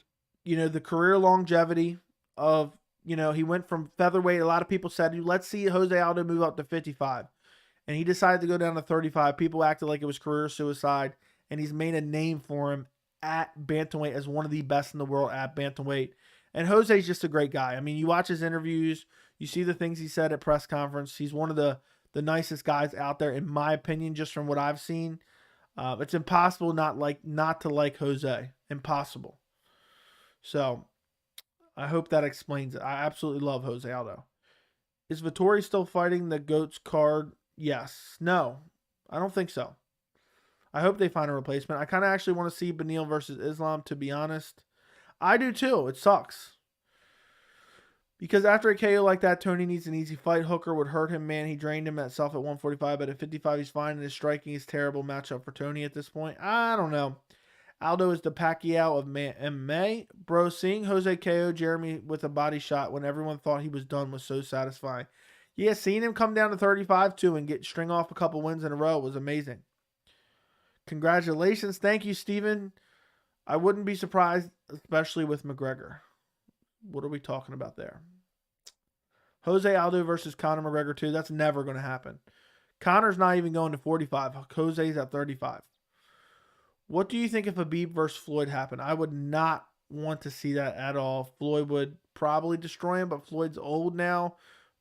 the career longevity of, he went from featherweight. A lot of people said, let's see Jose Aldo move up to 55. And he decided to go down to 35. People acted like it was career suicide. And he's made a name for him at bantamweight as one of the best in the world at bantamweight. And Jose's just a great guy. I mean, you watch his interviews. You see the things he said at press conference. He's one of the nicest guys out there, in my opinion, just from what I've seen. It's impossible not to like Jose. Impossible. So, I hope that explains it. I absolutely love Jose Aldo. Is Vettori still fighting the GOATS card? Yes. No. I don't think so. I hope they find a replacement. I kind of actually want to see Beneil versus Islam, to be honest. I do too. It sucks. Because after a KO like that, Tony needs an easy fight. Hooker would hurt him, man. He drained him at 145, but at 55, he's fine, and his striking is terrible matchup for Tony at this point. I don't know. Aldo is the Pacquiao of MMA. Bro, seeing Jose KO Jeremy with a body shot when everyone thought he was done was so satisfying. Yeah, seeing him come down to 35 too and string off a couple wins in a row was amazing. Congratulations. Thank you, Steven. I wouldn't be surprised, especially with McGregor. What are we talking about there? Jose Aldo versus Conor McGregor 2. That's never going to happen. Conor's not even going to 45. Jose's at 35. What do you think if Habib versus Floyd happened? I would not want to see that at all. Floyd would probably destroy him, but Floyd's old now,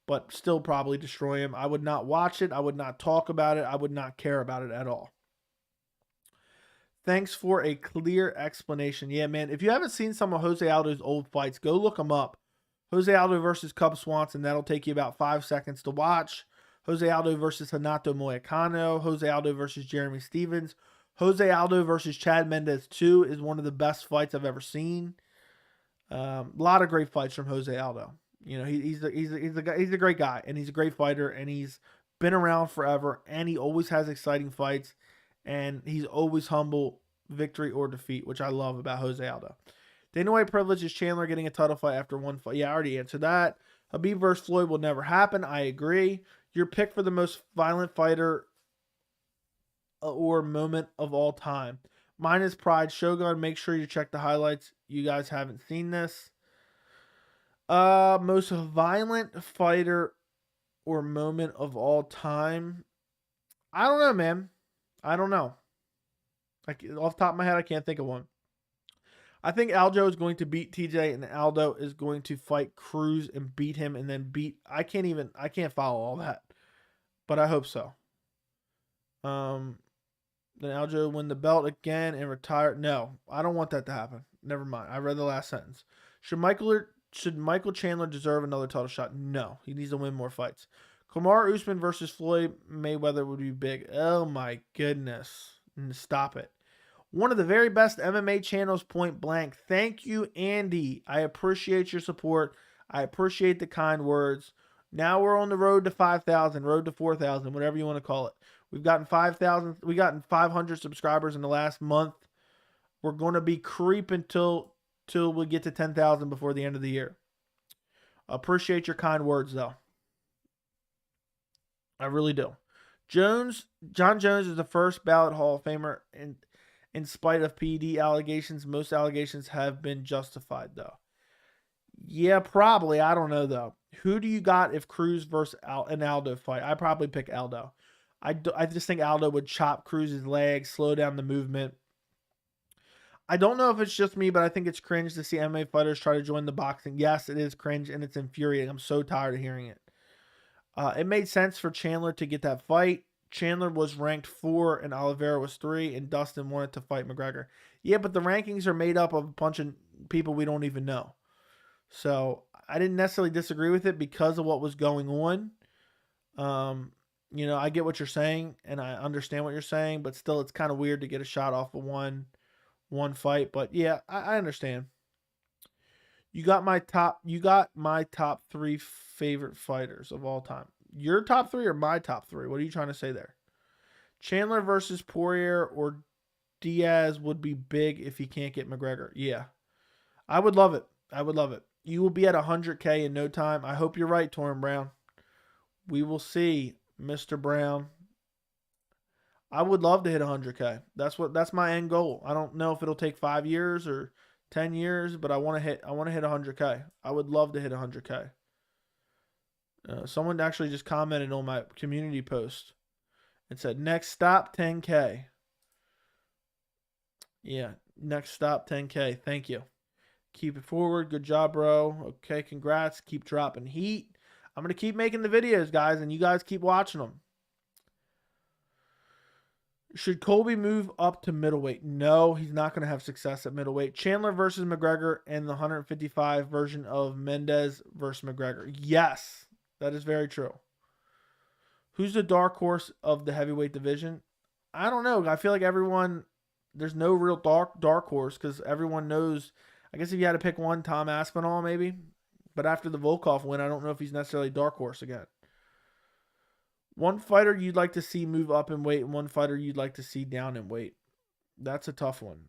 but still probably destroy him. I would not watch it. I would not talk about it. I would not care about it at all. Thanks for a clear explanation. Yeah, man, if you haven't seen some of Jose Aldo's old fights, go look them up. Jose Aldo versus Cub Swanson, that'll take you about 5 seconds to watch. Jose Aldo versus Renato Moicano. Jose Aldo versus Jeremy Stevens. Jose Aldo versus Chad Mendes 2 is one of the best fights I've ever seen. A lot of great fights from Jose Aldo. You know, he's a great guy, and he's a great fighter, and he's been around forever, and he always has exciting fights, and he's always humble, victory or defeat, which I love about Jose Aldo. Dana White privileges Chandler getting a title fight after one fight. Yeah, I already answered that. Khabib versus Floyd will never happen. I agree. Your pick for the most violent fighter or moment of all time. Mine is Pride Shogun. Make sure you check the highlights. You guys haven't seen this. Most violent fighter or moment of all time. I don't know, man. I don't know. Off the top of my head, I can't think of one. I think Aljo is going to beat TJ, and Aldo is going to fight Cruz and beat him, and then beat. I can't follow all that, but I hope so. Then Aljo win the belt again and retire. No, I don't want that to happen. Never mind. I read the last sentence. Should Michael Chandler deserve another title shot? No, he needs to win more fights. Kamaru Usman versus Floyd Mayweather would be big. Oh my goodness. Stop it. One of the very best MMA channels, point blank. Thank you, Andy. I appreciate your support. I appreciate the kind words. Now we're on the road to 5,000, road to 4,000, whatever you want to call it. We've gotten 5,000. We gotten 500 subscribers in the last month. We're going to be creeping till we get to 10,000 before the end of the year. Appreciate your kind words, though. I really do. John Jones is the first ballot Hall of Famer, and in spite of PED allegations, most allegations have been justified, though. Yeah, probably. I don't know, though. Who do you got if Cruz versus an Aldo fight? I probably pick Aldo. I just think Aldo would chop Cruz's legs, slow down the movement. I don't know if it's just me, but I think it's cringe to see MMA fighters try to join the boxing. Yes, it is cringe, and it's infuriating. I'm so tired of hearing it. It made sense for Chandler to get that fight. Chandler was ranked 4 and Oliveira was 3, and Dustin wanted to fight McGregor. Yeah, but the rankings are made up of a bunch of people we don't even know. So I didn't necessarily disagree with it because of what was going on. You know, I get what you're saying, and I understand what you're saying, but still it's kind of weird to get a shot off of one fight. But yeah, I understand. You got my top 3 favorite fighters of all time. Your top 3 or my top 3? What are you trying to say there? Chandler versus Poirier or Diaz would be big if he can't get McGregor. Yeah. I would love it. I would love it. You will be at 100K in no time. I hope you're right, Torrin Brown. We will see, Mr. Brown. I would love to hit 100K. That's my end goal. I don't know if it'll take 5 years or 10 years, but I want to hit 100K. I would love to hit 100K. Someone actually just commented on my community post and said, next stop, 10K. Yeah, next stop, 10K. Thank you. Keep it forward. Good job, bro. Okay, congrats. Keep dropping heat. I'm going to keep making the videos, guys, and you guys keep watching them. Should Colby move up to middleweight? No, he's not going to have success at middleweight. Chandler versus McGregor and the 155 version of Mendes versus McGregor. Yes, that is very true. Who's the dark horse of the heavyweight division? I don't know. I feel like there's no real dark horse because everyone knows. I guess if you had to pick one, Tom Aspinall maybe. But after the Volkov win, I don't know if he's necessarily dark horse again. One fighter you'd like to see move up in weight and one fighter you'd like to see down in weight. That's a tough one.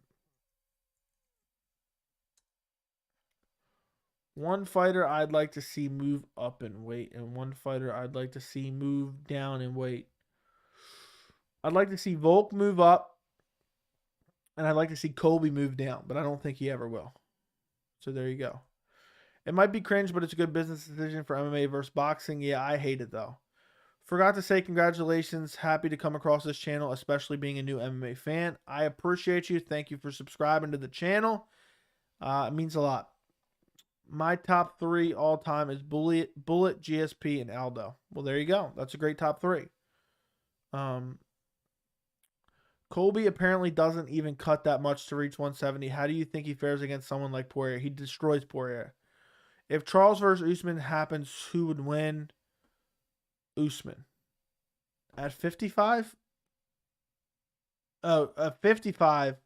One fighter I'd like to see move up in weight and one fighter I'd like to see move down in weight. I'd like to see Volk move up and I'd like to see Colby move down, but I don't think he ever will. So there you go. It might be cringe, but it's a good business decision for MMA versus boxing. Yeah, I hate it though. Forgot to say congratulations. Happy to come across this channel, especially being a new MMA fan. I appreciate you. Thank you for subscribing to the channel. It means a lot. My top 3 all time is Bullet, GSP, and Aldo. Well, there you go. That's a great top 3. Um, Colby apparently doesn't even cut that much to reach 170. How do you think he fares against someone like Poirier? He destroys Poirier. If Charles versus Usman happens, who would win? Usman. At 55? Oh, 55.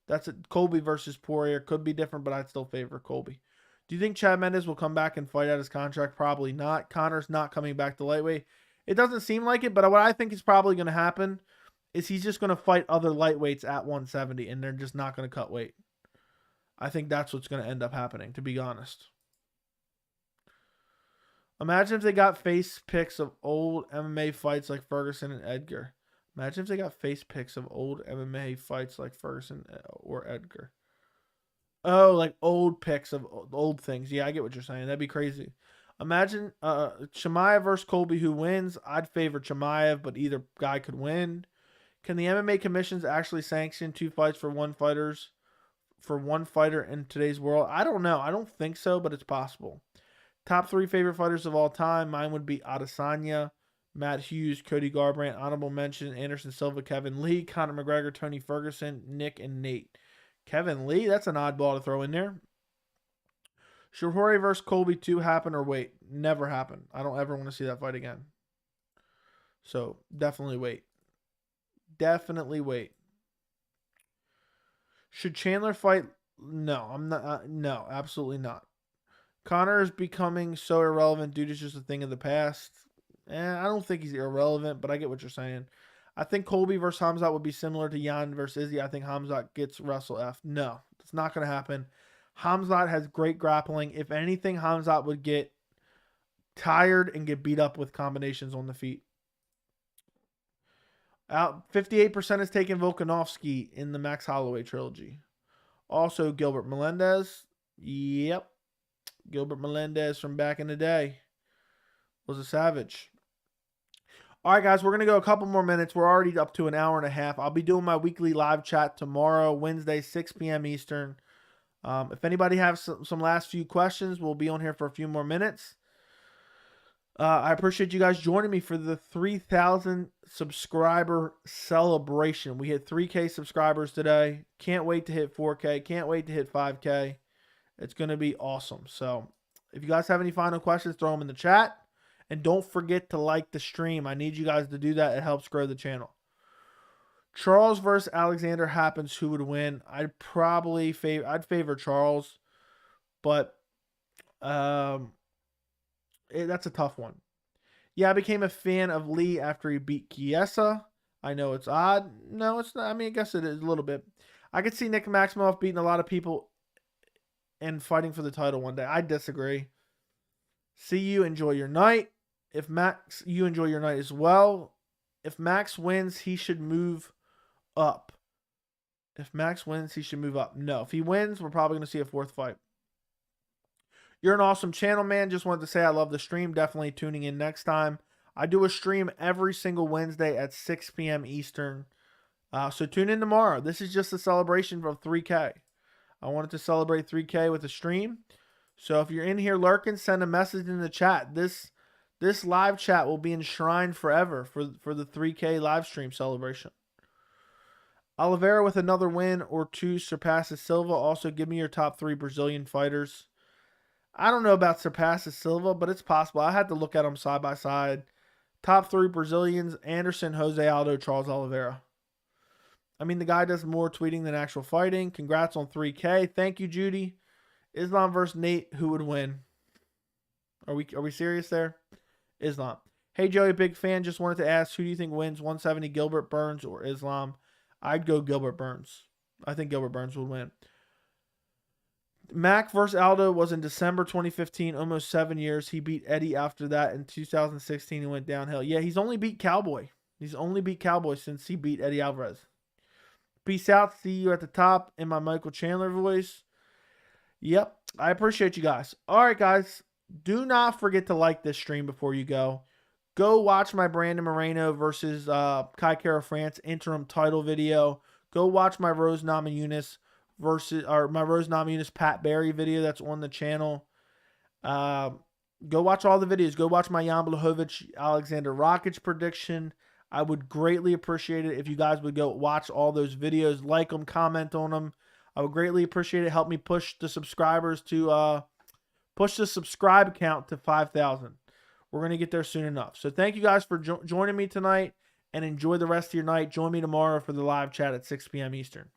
That's a Colby versus Poirier. Could be different, but I'd still favor Colby. Do you think Chad Mendes will come back and fight out his contract? Probably not. Conor's not coming back to lightweight. It doesn't seem like it, but what I think is probably going to happen is he's just going to fight other lightweights at 170, and they're just not going to cut weight. I think that's what's going to end up happening, to be honest. Imagine if they got face pics of old MMA fights like Ferguson and Edgar. Imagine if they got face pics of old MMA fights like Ferguson or Edgar. Oh, like old pics of old things. Yeah, I get what you're saying. That'd be crazy. Imagine Chimaev versus Colby. Who wins? I'd favor Chimaev, but either guy could win. Can the MMA commissions actually sanction 2 fights for one fighter in today's world? I don't know. I don't think so, but it's possible. Top 3 favorite fighters of all time. Mine would be Adesanya, Matt Hughes, Cody Garbrandt. Honorable mention: Anderson Silva, Kevin Lee, Conor McGregor, Tony Ferguson, Nick, and Nate. Kevin Lee, that's an oddball to throw in there. Should Jorge versus Colby 2 happen or wait? Never happen. I don't ever want to see that fight again. So definitely wait. Definitely wait. Should Chandler fight? No, I'm not. No, absolutely not. Conor is becoming so irrelevant. Dude is just a thing of the past. I don't think he's irrelevant, but I get what you're saying. I think Colby versus Hamzat would be similar to Jan versus Izzy. I think Hamzat gets Russell F. No, it's not going to happen. Hamzat has great grappling. If anything, Hamzat would get tired and get beat up with combinations on the feet. 58% is taking Volkanovski in the Max Holloway trilogy. Also, Gilbert Melendez. Yep. Gilbert Melendez from back in the day was a savage. All right, guys, we're going to go a couple more minutes. We're already up to an hour and a half. I'll be doing my weekly live chat tomorrow, Wednesday, 6 p.m. Eastern. If anybody has some last few questions, we'll be on here for a few more minutes. I appreciate you guys joining me for the 3,000 subscriber celebration. We hit 3K subscribers today. Can't wait to hit 4K. Can't wait to hit 5K. It's going to be awesome. So if you guys have any final questions, throw them in the chat. And don't forget to like the stream. I need you guys to do that. It helps grow the channel. Charles versus Alexander happens. Who would win? I'd favor Charles. But that's a tough one. Yeah, I became a fan of Lee after he beat Chiesa. I know it's odd. No, it's not. I mean, I guess it is a little bit. I could see Nick Maximoff beating a lot of people and fighting for the title one day. I disagree. See you. Enjoy your night. If Max, you enjoy your night as well. If Max wins, he should move up. If Max wins, he should move up. No, if he wins, we're probably going to see a 4th fight. You're an awesome channel, man. Just wanted to say I love the stream. Definitely tuning in next time. I do a stream every single Wednesday at 6 p.m. Eastern. So tune in tomorrow. This is just a celebration of 3K. I wanted to celebrate 3K with a stream. So if you're in here lurking, send a message in the chat. This live chat will be enshrined forever for the 3K live stream celebration. Oliveira with another win or 2 surpasses Silva. Also, give me your top 3 Brazilian fighters. I don't know about surpasses Silva, but it's possible. I had to look at them side by side. Top 3 Brazilians: Anderson, Jose Aldo, Charles Oliveira. I mean, the guy does more tweeting than actual fighting. Congrats on 3K. Thank you, Judy. Islam versus Nate. Who would win? Are we serious there? Islam. Hey, Joey, big fan. Just wanted to ask, who do you think wins 170, Gilbert Burns or Islam? I'd go Gilbert Burns. I think Gilbert Burns would win. Mac versus Aldo was in December 2015, almost 7 years. He beat Eddie after that in 2016. He went downhill. Yeah, he's only beat Cowboy. He's only beat Cowboy since he beat Eddie Alvarez. Peace out. See you at the top in my Michael Chandler voice. Yep, I appreciate you guys. All right, guys. Do not forget to like this stream before you go. Go watch my Brandon Moreno versus Kai Kara France interim title video. Go watch my Rose Namajunas versus, or my Rose Namajunas Pat Barry video that's on the channel. Go watch all the videos. Go watch my Jan Blachowicz Alexander Rakic prediction. I would greatly appreciate it if you guys would go watch all those videos, like them, comment on them. I would greatly appreciate it. Help me push the subscribers to push the subscribe count to 5,000. We're going to get there soon enough. So thank you guys for joining me tonight, and enjoy the rest of your night. Join me tomorrow for the live chat at 6 p.m. Eastern.